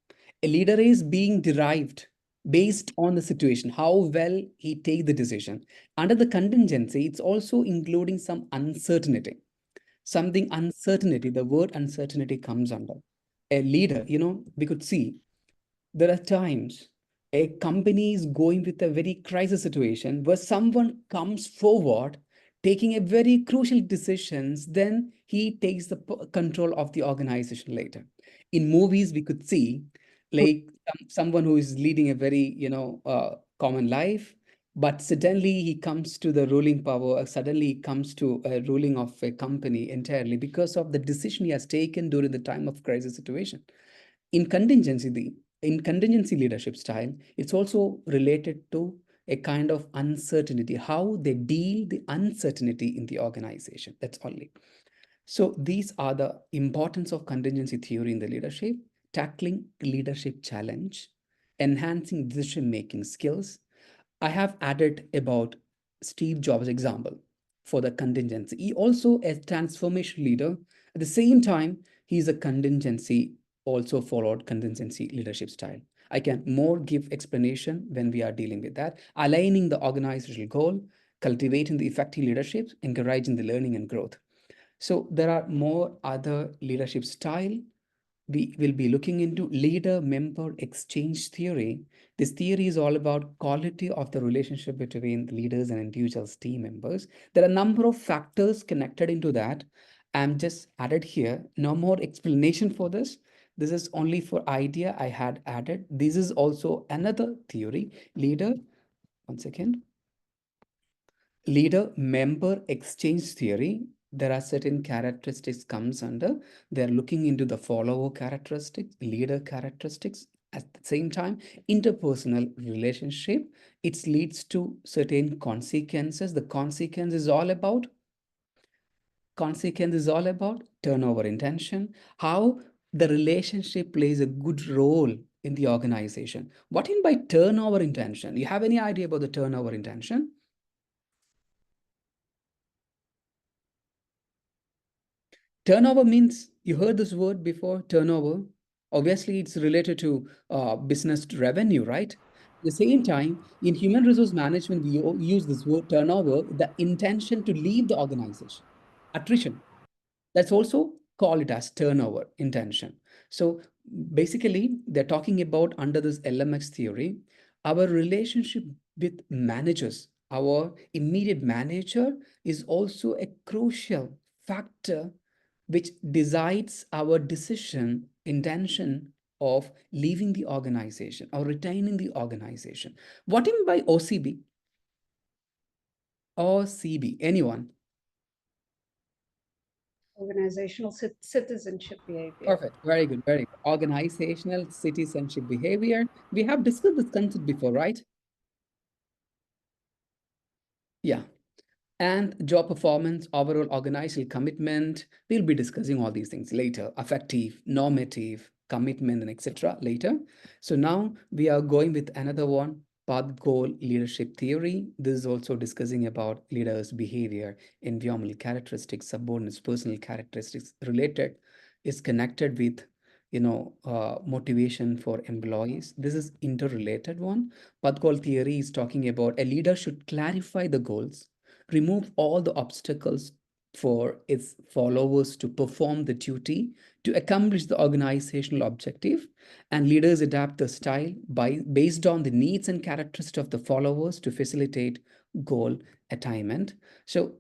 A leader is being derived based on the situation, how well he take the decision. Under the contingency, it's also including some uncertainty. Something uncertainty, the word uncertainty comes under. A leader, we could see there are times a company is going with a very crisis situation where someone comes forward taking a very crucial decisions, then he takes the control of the organization later. In movies we could see like someone who is leading a very common life, but suddenly he comes to the ruling power, suddenly he comes to a ruling of a company entirely because of the decision he has taken during the time of crisis situation. In contingency, in contingency leadership style, it's also related to a kind of uncertainty, how they deal the uncertainty in the organization. That's only. So these are the importance of contingency theory in the leadership: tackling leadership challenge, enhancing decision-making skills. I have added about Steve Jobs example for the contingency. He also a transformation leader. At the same time, he's a contingency, also followed contingency leadership style. I can more give explanation when we are dealing with that. Aligning the organizational goal, cultivating the effective leadership, encouraging the learning and growth. So there are more other leadership style. We will be looking into leader-member exchange theory. This theory is all about quality of the relationship between leaders and individuals, team members. There are a number of factors connected into that. I'm just added here. No more explanation for this. This is only for idea I had added. This is also another theory. Leader, one second. Leader member exchange theory. There are certain characteristics comes under. They're looking into the follower characteristics, leader characteristics. At the same time, interpersonal relationship, it leads to certain consequences. The consequence is all about turnover intention, how the relationship plays a good role in the organization. What in by turnover intention? You have any idea about the turnover intention? Turnover means, you heard this word before, turnover. Obviously, it's related to business revenue, right? At the same time, in human resource management, we use this word turnover, the intention to leave the organization, attrition. That's also call it as turnover intention. So basically, they're talking about under this LMX theory, our relationship with managers, our immediate manager is also a crucial factor which decides our decision intention of leaving the organization or retaining the organization. What do you mean by OCB? OCB, anyone? Organizational citizenship behavior. Perfect. Very good. Very good. Organizational citizenship behavior. We have discussed this concept before, right? Yeah. And job performance, overall organizational commitment. We'll be discussing all these things later. Affective, normative, commitment, and etc. later. So now we are going with another one, path goal leadership theory. This is also discussing about leaders' behavior, environmental characteristics, subordinates, personal characteristics related, is connected with motivation for employees. This is interrelated one. Path goal theory is talking about a leader should clarify the goals, remove all the obstacles for its followers to perform the duty to accomplish the organizational objective, and leaders adapt the style based on the needs and characteristics of the followers to facilitate goal attainment. So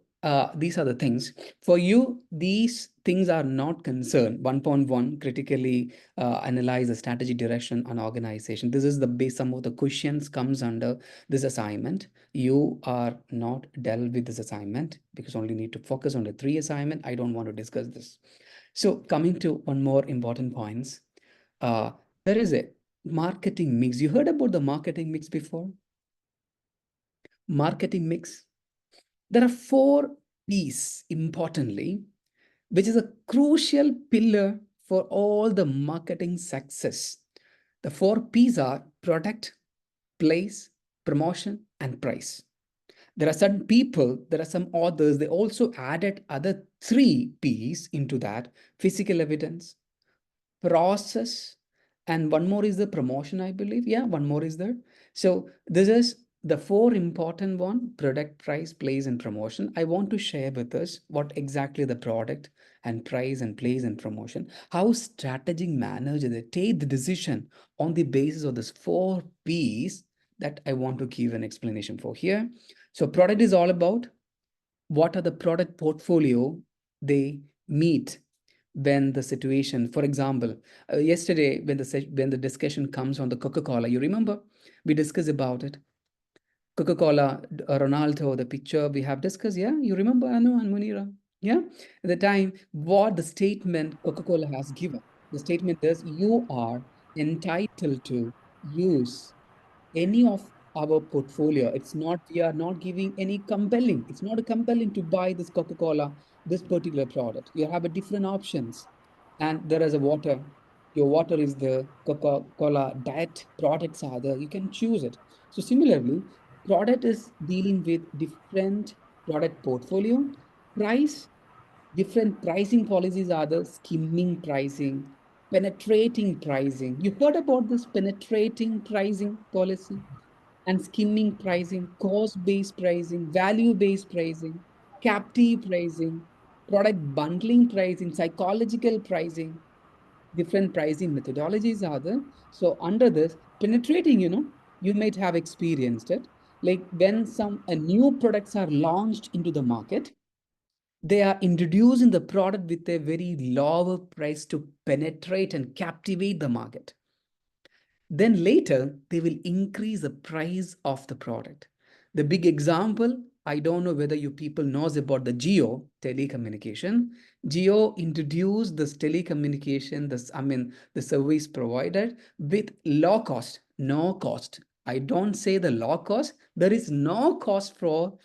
these are the things for you. These things are not concerned. 1.1 critically analyze the strategy, direction, and organization. This is the base. Some of the questions comes under this assignment. You are not dealt with this assignment because only need to focus on the 3 assignment. I don't want to discuss this. So coming to one more important points, there is a marketing mix. You heard about the marketing mix before? Marketing mix. There are 4 P's importantly, which is a crucial pillar for all the marketing success. The 4 P's are product, place, promotion, and price. There are certain people, there are some authors, they also added other 3 P's into that: physical evidence, process, and one more is the promotion, I believe. Yeah, one more is there. So this is the 4 important one: product, price, place, and promotion. I want to share with us what exactly the product and price and place and promotion, how strategic manager they take the decision on the basis of this 4 P's that I want to give an explanation for here. So product is all about what are the product portfolio they meet when the situation, for example, yesterday when the discussion comes on the Coca-Cola, you remember we discussed about it. Coca-Cola, Ronaldo, the picture we have discussed. Yeah, you remember Anu and Munira? Yeah, at the time, what the statement Coca-Cola has given. The statement is you are entitled to use any of our portfolio. It's not, we are not giving any compelling. It's not compelling to buy this Coca-Cola, this particular product. You have a different options. And there is a water. Your water is the Coca-Cola diet products are there. You can choose it. So similarly, product is dealing with different product portfolio. Price, different pricing policies are the skimming pricing, penetrating pricing. You heard about this penetrating pricing policy? And skimming pricing, cost-based pricing, value-based pricing, captive pricing, product bundling pricing, psychological pricing, different pricing methodologies are there. So under this, penetrating, you might have experienced it. Like when some new products are launched into the market, they are introducing the product with a very lower price to penetrate and captivate the market. Then later, they will increase the price of the product. The big example, I don't know whether you people knows about the Geo telecommunication. Geo introduced this telecommunication, the service provided with low cost, no cost. I don't say the low cost. There is no cost for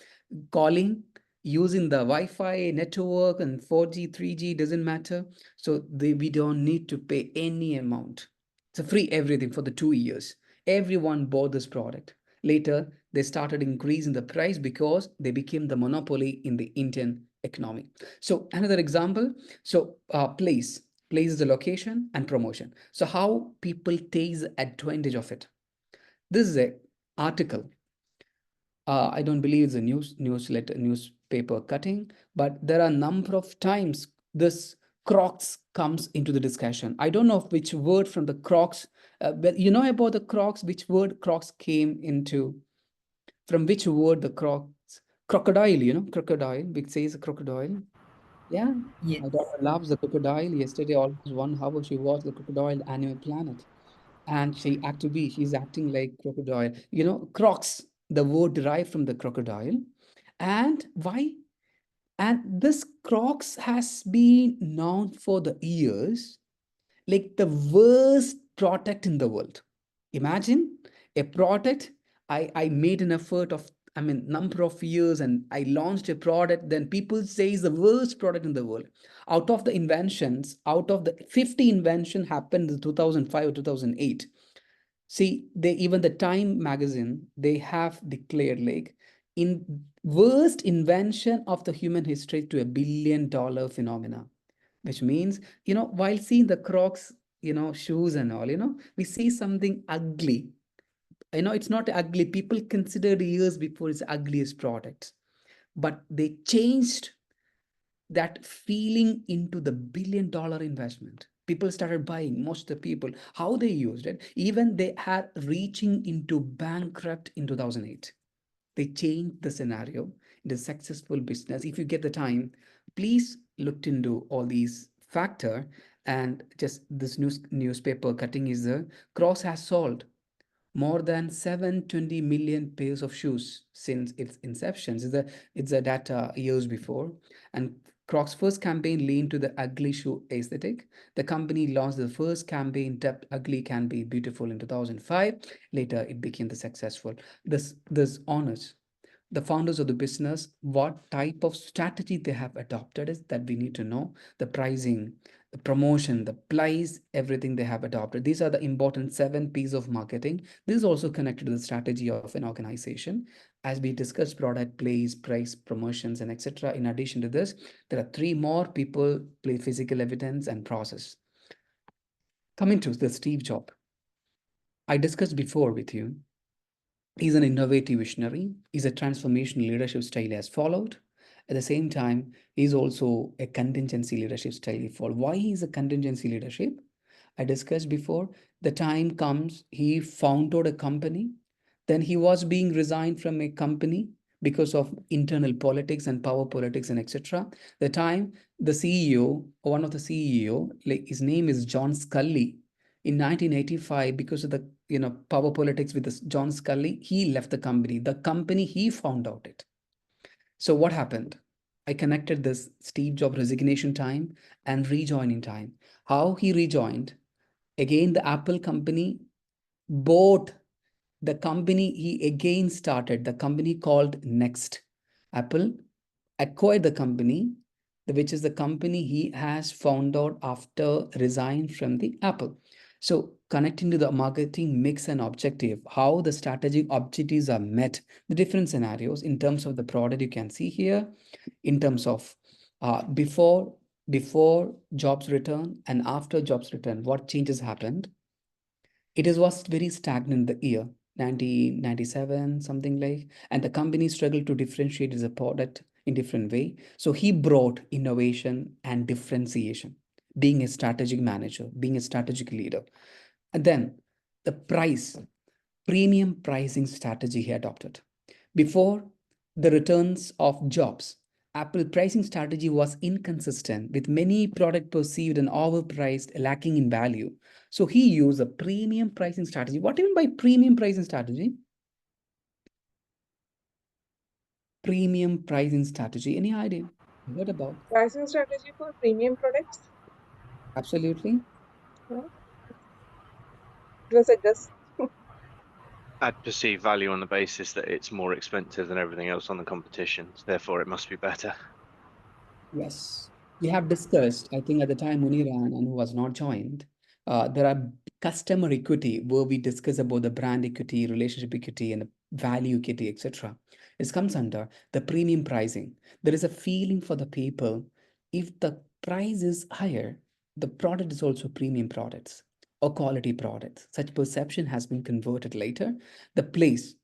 calling using the Wi-Fi network and 4G, 3G, doesn't matter. So we don't need to pay any amount. It's a free everything for the 2 years. Everyone bought this product. Later, they started increasing the price because they became the monopoly in the Indian economy. So another example, so place is the location and promotion. So how people take the advantage of it. This is a article. I don't believe it's a newspaper cutting, but there are a number of times this Crocs comes into the discussion. I don't know which word from the Crocs, but you know about the Crocs, which word Crocs came into, from which word the Crocs, crocodile, crocodile, which says crocodile. Yeah, Yes. my daughter loves the crocodile. Yesterday, almost 1 hour, she watched the Crocodile Animal Planet. And she's acting like crocodile. Crocs, the word derived from the crocodile. And why? And this Crocs has been known for the years like the worst product in the world. Imagine a product. I made an effort of, I mean, number of years, and I launched a product. Then people say it's the worst product in the world. Out of the inventions, out of the 50 invention happened in 2005 or 2008. See, they, even the Time magazine, they have declared like in worst invention of the human history to $1 billion phenomena, which means, while seeing the Crocs, shoes and all, we see something ugly. It's not ugly. People considered years before it's ugliest product, but they changed that feeling into the $1 billion investment. People started buying, most of the people, how they used it. Even they had reaching into bankrupt in 2008. They changed the scenario into successful business. If you get the time, please look into all these factor. And just this newspaper cutting is the Cross has sold more than 720 million pairs of shoes since its inception. It's a data years before. And Crocs' first campaign leaned to the ugly shoe aesthetic. The company launched the first campaign, dubbed Ugly Can Be Beautiful, in 2005. Later, it became the successful. This honors the founders of the business, what type of strategy they have adopted is that we need to know. The pricing, the promotion, the price, everything they have adopted. These are the important 7 P's of marketing. This is also connected to the strategy of an organization. As we discussed, product, place, price, promotions, and etc. In addition to this, there are 3 more: people, play, physical evidence, and process. Coming to the Steve Jobs, I discussed before with you. He's an innovative visionary. He's a transformational leadership style he has followed. At the same time, he's also a contingency leadership style he followed. Why is a contingency leadership? I discussed before. The time comes, he founded a company. Then he was being resigned from a company because of internal politics and power politics and etc. The time the CEO, one of the CEO, like his name is John Scully, in 1985, because of the power politics with this John Scully, he left the company. The company, he found out it. So what happened? I connected this Steve Jobs resignation time and rejoining time. How he rejoined? Again, the Apple company bought the company he again started, the company called Next. Apple acquired the company, which is the company he has found out after resign from the Apple. So connecting to the marketing mix and objective, how the strategic objectives are met, the different scenarios in terms of the product you can see here, in terms of before Jobs return and after Jobs return, what changes happened. It was very stagnant the year 1997, something like, and the company struggled to differentiate its product in different way. So he brought innovation and differentiation, being a strategic manager, being a strategic leader. And then the premium pricing strategy he adopted. Before the returns of Jobs, Apple pricing strategy was inconsistent, with many product perceived and overpriced, lacking in value. So he used a premium pricing strategy. What do you mean by premium pricing strategy? Premium pricing strategy. Any idea? What about? Pricing strategy for premium products? Absolutely. No? It was a guess. I'd perceive value on the basis that it's more expensive than everything else on the competition, so therefore it must be better. Yes. We have discussed, I think at the time Muniran and who was not joined, there are customer equity where we discuss about the brand equity, relationship equity, and the value kitty, etc. It comes under the premium pricing. There is a feeling for the people. If the price is higher, the product is also premium products or quality products. Such perception has been converted later. The place,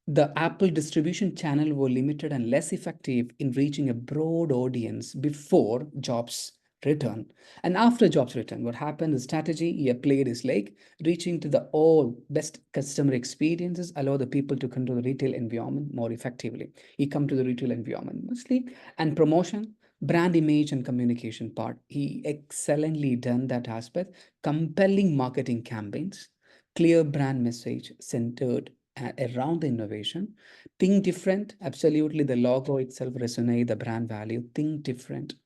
the Apple distribution channel were limited and less effective in reaching a broad audience before Jobs' return. And after Jobs' return, what happened? The strategy he applied is like reaching to the all best customer experiences, allow the people to control the retail environment more effectively. He come to the retail environment mostly, and promotion, brand image and communication part. He excellently done that aspect. Compelling marketing campaigns, clear brand message centered around the innovation. Think different. Absolutely, the logo itself resonate the brand value. Think different.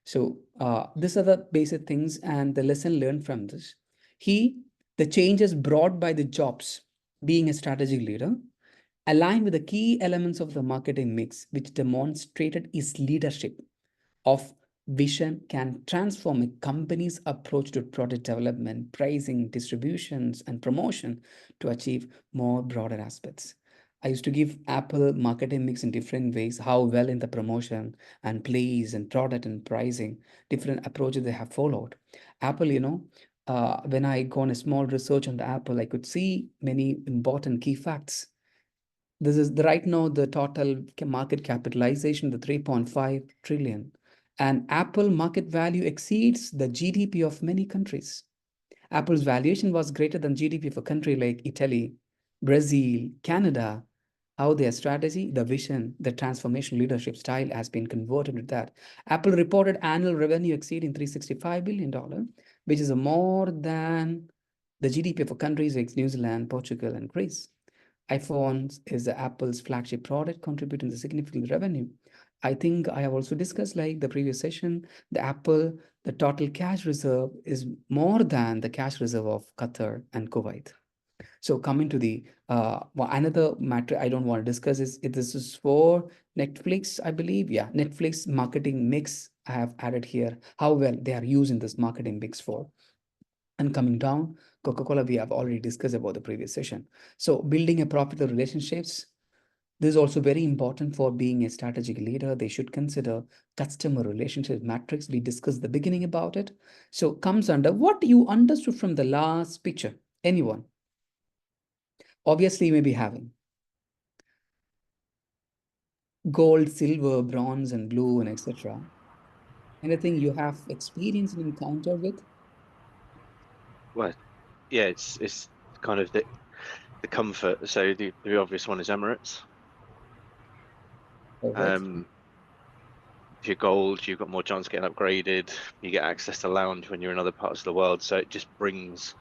So these are the basic things and the lesson learned from this. The changes brought by the Jobs being a strategic leader aligned with the key elements of the marketing mix, which demonstrated his leadership of vision can transform a company's approach to product development, pricing, distributions, and promotion to achieve more broader aspects. I used to give Apple marketing mix in different ways, how well in the promotion and place and product and pricing, different approaches they have followed. Apple, when I go on a small research on the Apple, I could see many important key facts. This is right now the total market capitalization, the 3.5 trillion. And Apple market value exceeds the GDP of many countries. Apple's valuation was greater than GDP of a country like Italy, Brazil, Canada. How their strategy, the vision, the transformation leadership style has been converted to that. Apple reported annual revenue exceeding $365 billion, which is more than the GDP of countries like New Zealand, Portugal, and Greece. iPhones is Apple's flagship product, contributing to significant revenue. I think I have also discussed, like the previous session, the total cash reserve is more than the cash reserve of Qatar and Kuwait. So coming to the another matter I don't want to discuss is this is for Netflix, I believe. Yeah, Netflix marketing mix I have added here, how well they are using this marketing mix for. And coming down, Coca-Cola, we have already discussed about the previous session. So building a profitable relationships, this is also very important for being a strategic leader. They should consider customer relationship matrix. We discussed the beginning about it. So comes under what you understood from the last picture. Anyone? Obviously, you may be having gold, silver, bronze, and blue, and etc. Anything you have experienced and encountered with? Well, yeah, it's kind of the comfort. So the obvious one is Emirates. Perfect. If you're gold, you've got more chance of getting upgraded. You get access to lounge when you're in other parts of the world. So it just brings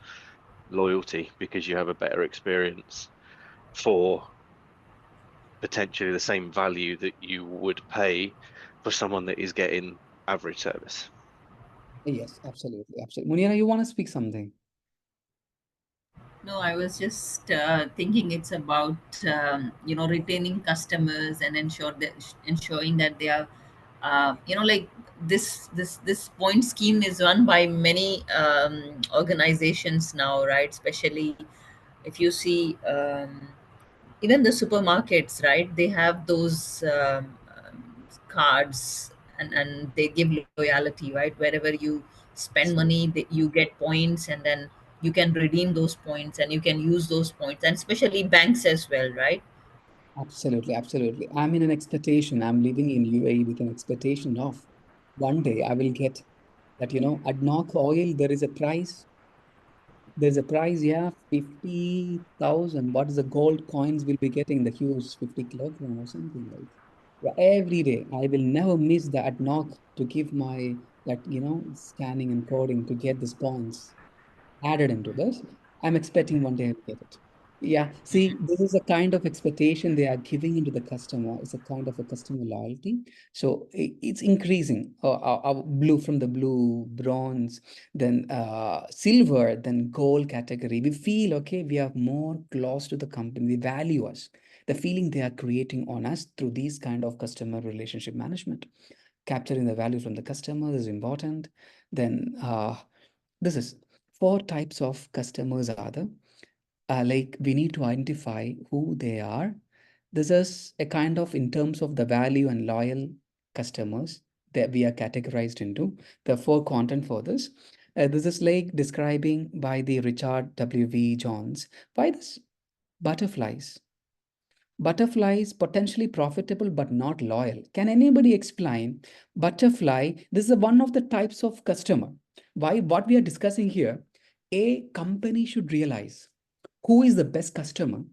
loyalty because you have a better experience for potentially the same value that you would pay for someone that is getting average service. Yes, absolutely, absolutely. Munira, you want to speak something? No, I was just thinking it's about retaining customers and ensuring that they are like this point scheme is run by many organizations now, right? Especially if you see even the supermarkets, right? They have those cards, and they give loyalty, right? Wherever you spend money, you get points, and then you can redeem those points and you can use those points, and especially banks as well, right? Absolutely, absolutely. I'm in an expectation. I'm living in UAE with an expectation of one day I will get that, ADNOC oil, there's a price, yeah, 50,000. What is the gold coins will be getting, the huge 50 kilogram or something like. Yeah, every day. I will never miss the ADNOC to give my, that, scanning and coding to get these points added into this. I'm expecting one day I'll get it. Yeah, see, this is a kind of expectation they are giving into the customer. It's a kind of a customer loyalty. So it's increasing. Our blue from the blue, bronze, then silver, then gold category. We feel, okay, we are more close to the company. They value us. The feeling they are creating on us through these kind of customer relationship management. Capturing the value from the customer is important. Then this is four types of customers are there. Like we need to identify who they are This is a kind of in terms of the value and loyal customers that we are categorized into. The four content for this. This is like describing by the Richard W.V. Johns. Why this butterflies? Butterflies potentially profitable but not loyal. Can anybody explain butterfly? This is one of the types of customer. Why what we are discussing here, a company should realize who is the best customer.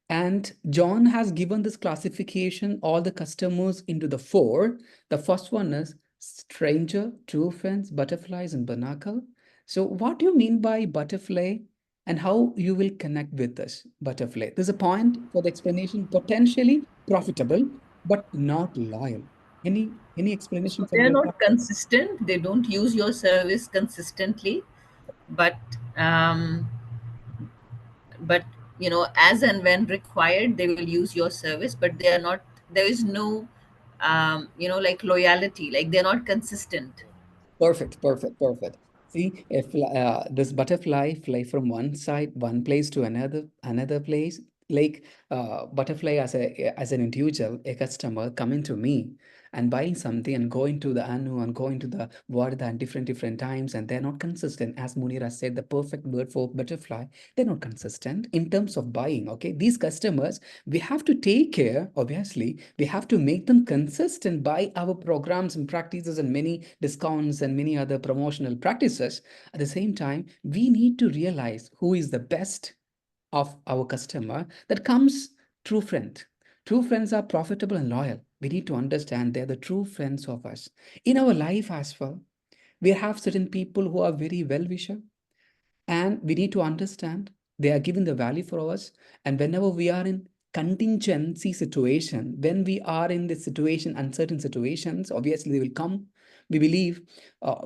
And John has given this classification, all the customers into the four. The first one is stranger, true friends, butterflies, and barnacle. So what do you mean by butterfly and how you will connect with this butterfly? There's a point for the explanation, potentially profitable, but not loyal. Any explanation So from they're your not part? consistent. They don't use your service consistently, but um, but as and when required, they will use your service. But they are not. There is no, like loyalty. Like they're not consistent. Perfect, perfect, perfect. See, if this butterfly fly from one side, one place to another place, like butterfly as an individual, a customer coming to me and buying something and going to the Anu and going to the Varda at different times, and they're not consistent. As Munira said, the perfect word for butterfly, they're not consistent in terms of buying. Okay, these customers we have to take care, obviously we have to make them consistent by our programs and practices and many discounts and many other promotional practices. At the same time, we need to realize who is the best of our customer. That comes true friend. True friends are profitable and loyal. We need to understand they're the true friends of us in our life as well. We have certain people who are very well wisher, and we need to understand they are giving the value for us. And whenever we are in contingency situation, when we are in this situation, uncertain situations, obviously they will come. We believe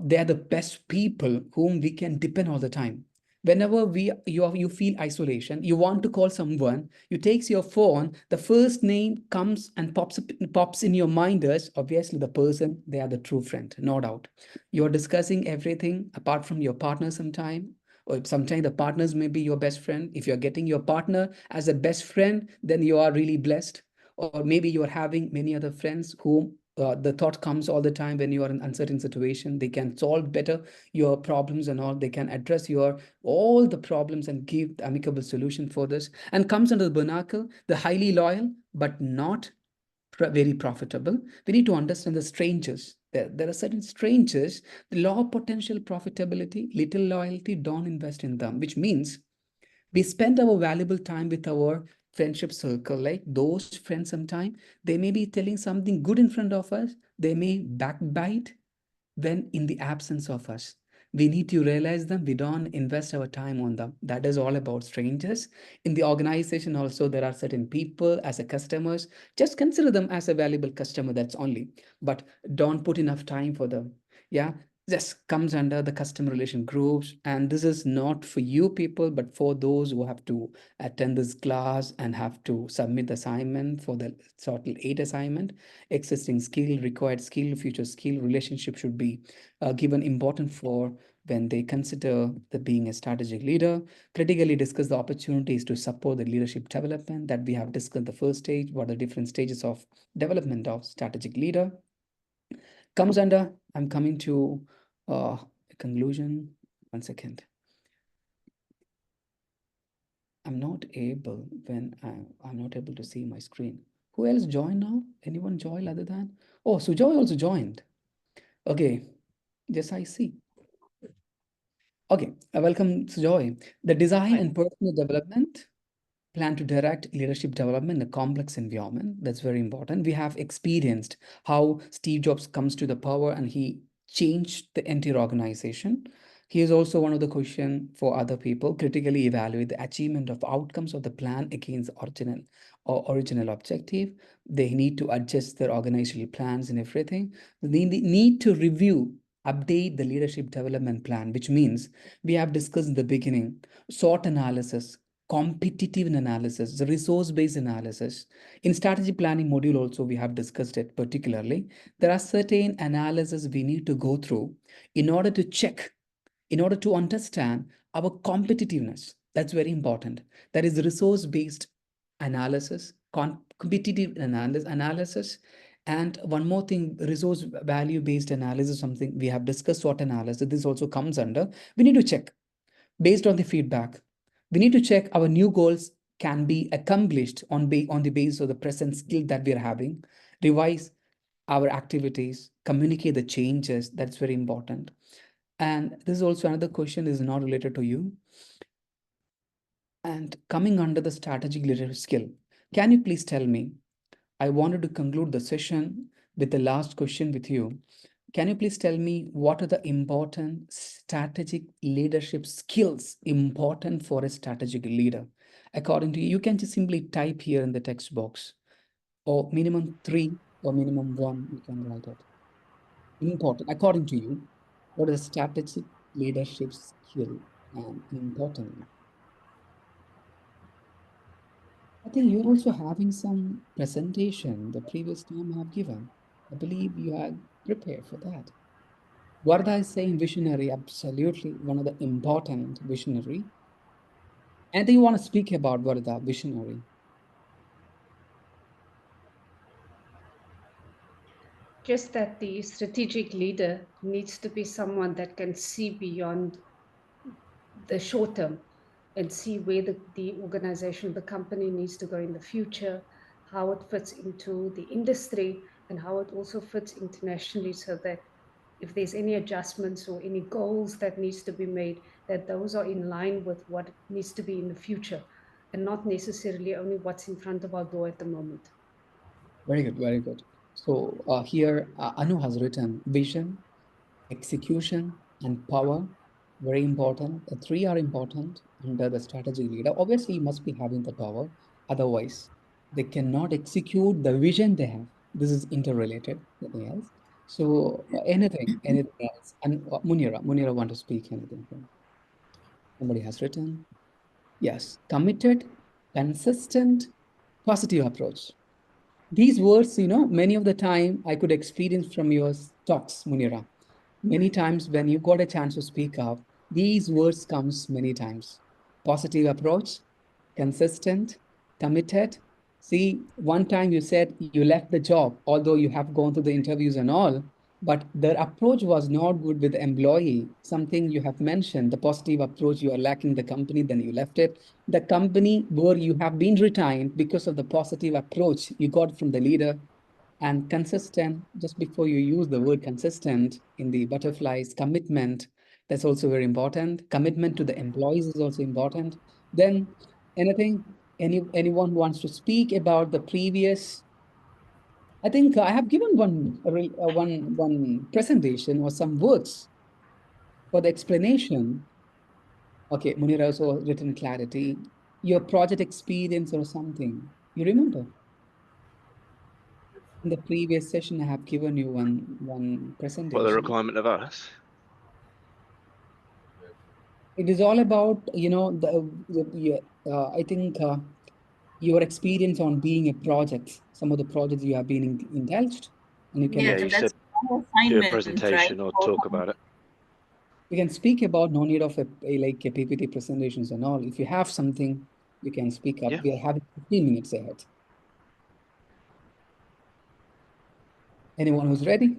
they are the best people whom we can depend all the time. Whenever you feel isolation, you want to call someone, you takes your phone, the first name comes and pops in your mind as obviously the person, they are the true friend, no doubt. You're discussing everything apart from your partner sometime, or sometimes the partners may be your best friend. If you're getting your partner as a best friend, then you are really blessed. Or maybe you're having many other friends whom the thought comes all the time when you are in uncertain situation. They can solve better your problems and all. They can address your all the problems and give the amicable solution for this. And comes under the vernacle, the highly loyal but not very profitable. We need to understand the strangers. There are certain strangers, the law of potential profitability, little loyalty, don't invest in them, which means we spend our valuable time with our friendship circle. Like those friends, sometime they may be telling something good in front of us, they may backbite when in the absence of us. We need to realize them. We don't invest our time on them. That is all about strangers. In the organization also, there are certain people as a customers. Just consider them as a valuable customer, that's only. But don't put enough time for them. Yeah, this comes under the customer relation groups. And this is not for you people, but for those who have to attend this class and have to submit the assignment for the total 8 assignment. Existing skill, required skill, future skill, relationship should be given important for when they consider the being a strategic leader. Critically discuss the opportunities to support the leadership development that we have discussed. The first stage, what are the different stages of development of strategic leader comes under. I'm coming to a conclusion. 1 second. I'm not able I'm not able to see my screen. Who else joined now? Anyone joined other than? Oh, Sujoy also joined. Okay, yes, I see. Okay, welcome, Sujoy. The design Right. and personal development plan to direct leadership development in a complex environment. That's very important. We have experienced how Steve Jobs comes to the power and he changed the entire organization. Here's also one of the question for other people: critically evaluate the achievement of outcomes of the plan against original objective. They need to adjust their organizational plans and everything. They need to review, update the leadership development plan, which means we have discussed in the beginning, SWOT analysis, competitive analysis, the resource-based analysis. In strategy planning module also, we have discussed it particularly. There are certain analysis we need to go through in order to check, in order to understand our competitiveness. That's very important. That is resource-based analysis, competitive analysis. And one more thing, resource value based analysis, something we have discussed. SWOT analysis, this also comes under. We need to check based on the feedback. We need to check our new goals can be accomplished on the basis of the present skill that we are having. Revise our activities, communicate the changes. That's very important. And this is also another question, is not related to you. And coming under the strategic leadership skill, can you please tell me? I wanted to conclude the session with the last question with you. Can you please tell me what are the important strategic leadership skills important for a strategic leader? According to you, you can just simply type here in the text box, or minimum 3 or minimum 1, you can write it. Important, according to you, what is strategic leadership skill and important? I think you're also having some presentation the previous time I have given. I believe you are prepared for that. Varda is saying visionary, absolutely one of the important visionary. Anything you want to speak about Varda, visionary? Just that the strategic leader needs to be someone that can see beyond the short term and see where the organization, the company needs to go in the future, how it fits into the industry, and how it also fits internationally, so that if there's any adjustments or any goals that needs to be made, that those are in line with what needs to be in the future and not necessarily only what's in front of our door at the moment. Very good, very good. So here Anu has written vision, execution, and power. Very important. The three are important under the strategic leader. Obviously, you must be having the power. Otherwise, they cannot execute the vision they have. This is interrelated. Nothing else. So anything else? And Munira want to speak anything? Somebody has written. Yes, committed, consistent, positive approach. These words, many of the time I could experience from your talks, Munira. Many times when you got a chance to speak up, these words comes many times. Positive approach, consistent, committed. See, one time you said you left the job, although you have gone through the interviews and all, but the approach was not good with the employee. Something you have mentioned, the positive approach, you are lacking the company, then you left it. The company where you have been retained because of the positive approach you got from the leader. And consistent, just before you use the word consistent in the butterflies, commitment, that's also very important. Commitment to the employees is also important. Then anything, anyone wants to speak about the previous? I think I have given one presentation or some words for the explanation. Okay, Munira also written clarity, your project experience or something. You remember? In the previous session, I have given you one What the presentation. requirement of us? It is all about, I think your experience on being a project, some of the projects you have been indulged, and you can Yeah, Yeah, you explain. said that's my do a assignment, right? presentation or talk about it. You can speak about no need of like a PPT presentations and all. If you have something, you can speak up. Yeah. We are having 15 minutes ahead. Anyone who's ready?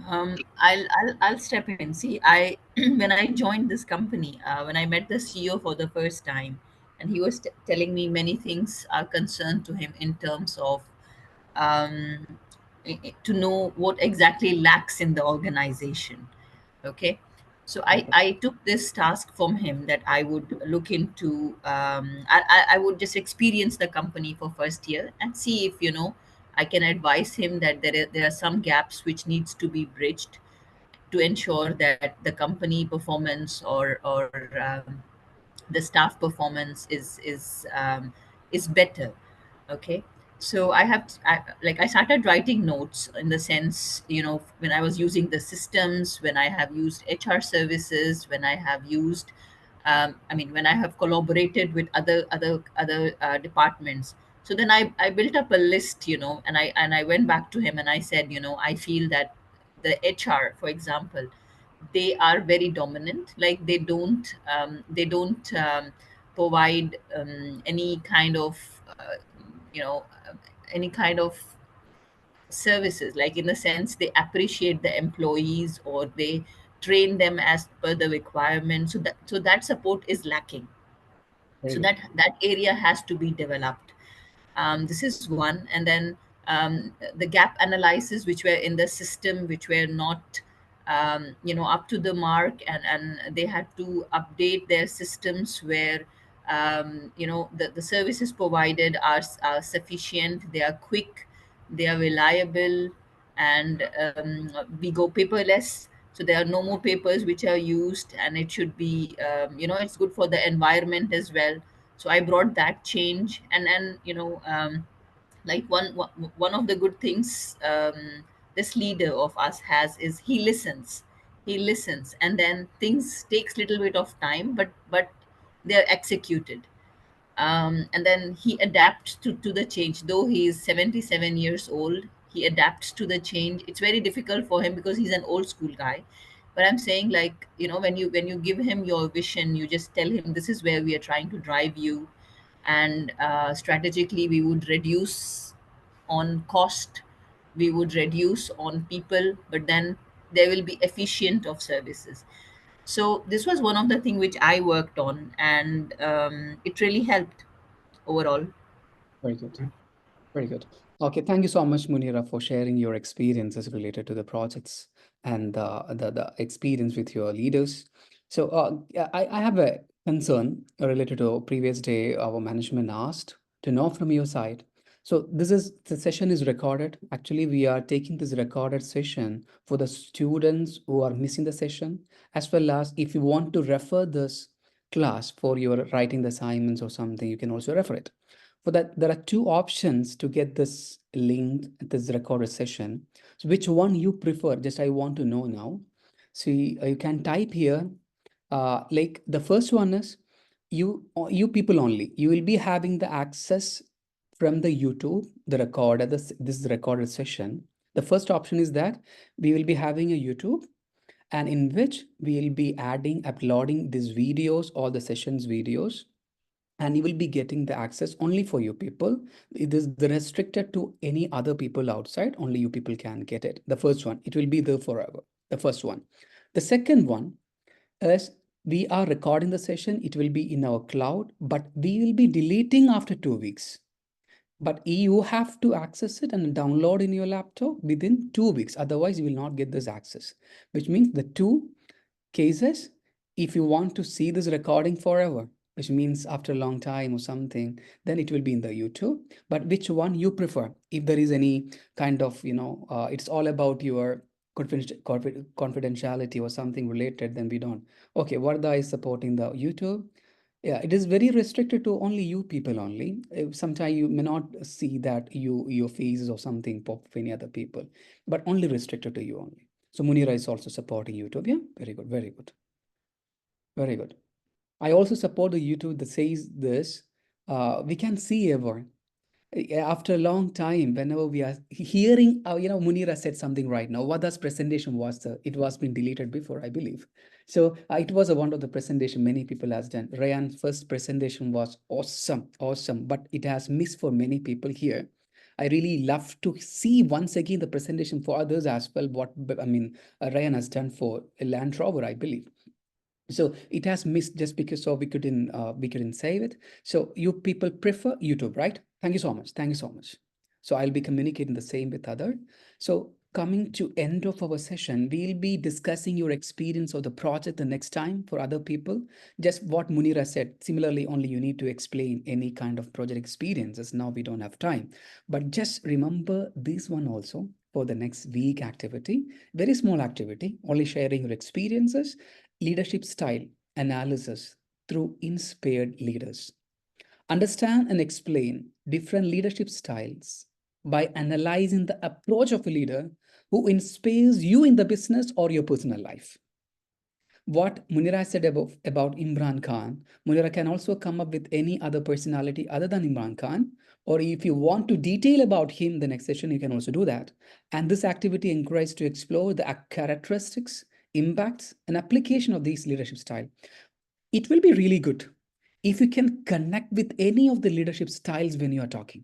I'll step in. See, I when I joined this company, when I met the CEO for the first time, and he was telling me many things are concerned to him in terms of um, to know what exactly lacks in the organization. Okay, so Okay. I took this task from him that I would look into. I would just experience the company for first year and see if I can advise him that there are some gaps which needs to be bridged to ensure that the company performance or the staff performance is better. Okay, so I started writing notes in the sense, when I was using the systems, when I have used HR services, when I have used when I have collaborated with other departments. So then I built up a list, and I went back to him and I said, I feel that the HR, for example, they are very dominant. Like they don't provide any kind of you know any kind of services, like in the sense they appreciate the employees or they train them as per the requirement. So that support is lacking. Very So good. that area has to be developed. This is one. And then the gap analysis which were in the system, which were not up to the mark, and they had to update their systems where the services provided are sufficient, they are quick, they are reliable, and we go paperless. So there are no more papers which are used, and it should be it's good for the environment as well. So I brought that change. And then like one of the good things this leader of us has is he listens, and then things takes little bit of time, but they're executed. And then he adapts to the change. Though he is 77 years old, he adapts to the change. It's very difficult for him because he's an old school guy. But I'm saying, like, when you give him your vision, you just tell him this is where we are trying to drive you, and strategically we would reduce on cost, we would reduce on people, but then there will be efficient of services. So this was one of the thing which I worked on, and it really helped overall. Very good. Very good. Okay, thank you so much, Munira, for sharing your experiences related to the projects and the experience with your leaders. So yeah, I have a concern related to previous day our management asked to know from your side. So the session is recorded. Actually, we are taking this recorded session for the students who are missing the session, as well as if you want to refer this class for your writing the assignments or something, you can also refer it. For that, there are two options to get this link, this recorded session. So which one you prefer? Just I want to know now. So you can type here, like the first one is you people only. You will be having the access from the YouTube, the recorder, this recorded session. The first option is that we will be having a YouTube, and in which we will be uploading these videos, all the sessions videos, and you will be getting the access only for you people. It is restricted to any other people outside. Only you people can get it. The first one, it will be there forever. The first one. The second one is we are recording the session. It will be in our cloud, but we will be deleting after 2 weeks. But you have to access it and download in your laptop within 2 weeks. Otherwise, you will not get this access, which means the two cases, if you want to see this recording forever, which means after a long time or something, then it will be in the YouTube. But which one you prefer? If there is any kind of, it's all about your confidentiality or something related, then we don't. Okay, Varda is supporting the YouTube. Yeah, it is very restricted to only you people only. Sometimes you may not see that your faces or something pop of any other people, but only restricted to you only. So Munira is also supporting YouTube. Yeah, very good, very good, very good. I also support the YouTube that says this. We can see ever after a long time, whenever we are hearing, Munira said something right now. Wada's presentation was, it was been deleted before, I believe. So it was one of the presentation many people has done. Ryan's first presentation was awesome, awesome, but it has missed for many people here. I really love to see once again the presentation for others as well. Ryan has done for Land Rover, I believe. So it has missed just because so we couldn't save it. So you people prefer YouTube, right? Thank you so much. Thank you so much. So I'll be communicating the same with other. So coming to end of our session, we'll be discussing your experience of the project the next time for other people. Just what Munira said. Similarly, only you need to explain any kind of project experiences. Now we don't have time, but just remember this one also for the next week activity. Very small activity, only sharing your experiences. Leadership style analysis through inspired leaders. Understand and explain different leadership styles by analyzing the approach of a leader who inspires you in the business or your personal life. What Munira said about Imran Khan, Munira can also come up with any other personality other than Imran Khan. Or if you want to detail about him the next session, you can also do that. And this activity encourages to explore the characteristics, impacts, and application of these leadership style. It will be really good if you can connect with any of the leadership styles when you are talking,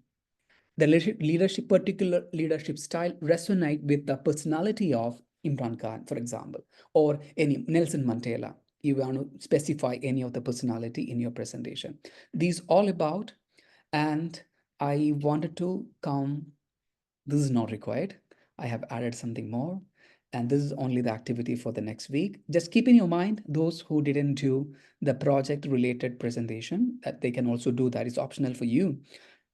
the particular leadership style resonate with the personality of Imran Khan, for example, or any Nelson Mandela. You want to specify any of the personality in your presentation. These all about, and I wanted to come, this is not required. I have added something more, and this is only the activity for the next week. Just keep in your mind, those who didn't do the project related presentation, that they can also do that. It's optional for you.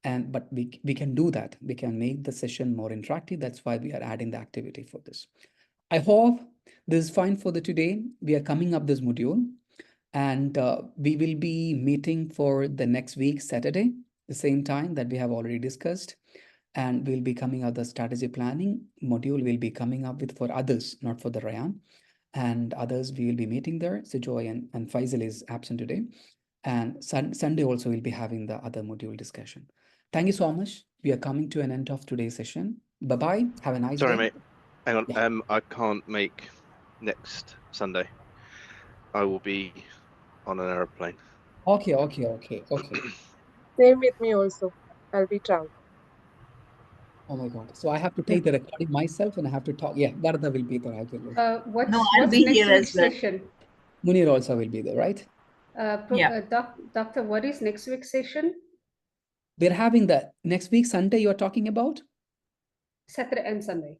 But we can do that. We can make the session more interactive. That's why we are adding the activity for this. I hope this is fine for the today. We are coming up this module, and we will be meeting for the next week, Saturday, the same time that we have already discussed. And we'll be coming up the strategy planning module. Will be coming up with for others, not for the Ryan. And others we will be meeting there. Sujoy and Faisal is absent today. And Sunday also we'll be having the other module discussion. Thank you so much. We are coming to an end of today's session. Bye-bye. Have a nice Sorry, day. mate. Hang on. Yeah. I can't make next Sunday. I will be on an aeroplane. Okay. Same with me also. I'll be traveling. Oh my God. So I have to take the recording myself and I have to talk. Yeah, Varda will be there. I will. No, What's I'll be next here as week's well. session? Munir also will be there, right? Yeah. Doctor, what is next week's session? We're having the next week, Sunday, you're talking about? Saturday and Sunday.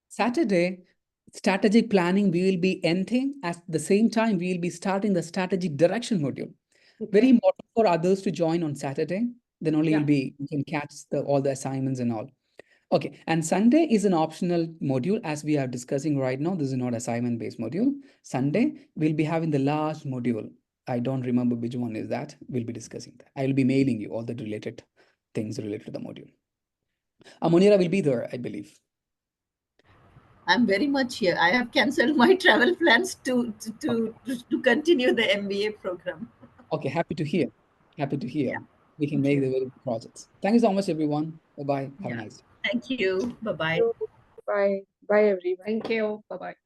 Saturday, strategic planning, we will be ending. At the same time, we will be starting the strategic direction module. Very Okay. important for others to join on Saturday. Then only Yeah. you can catch all the assignments and all. Okay, and Sunday is an optional module as we are discussing right now. This is not assignment-based module. Sunday, we'll be having the last module. I don't remember which one is that. We'll be discussing that. I will be mailing you all the related things related to the module. Munira will be there, I believe. I'm very much here. I have cancelled my travel plans to continue the MBA program. Okay, happy to hear. Happy to hear. Yeah. We can Thank make you. the very good projects. Thank you so much, everyone. Bye-bye. Have a Yeah. nice day. Thank you. Bye-bye. Bye. Bye, everyone. Thank you. Bye-bye.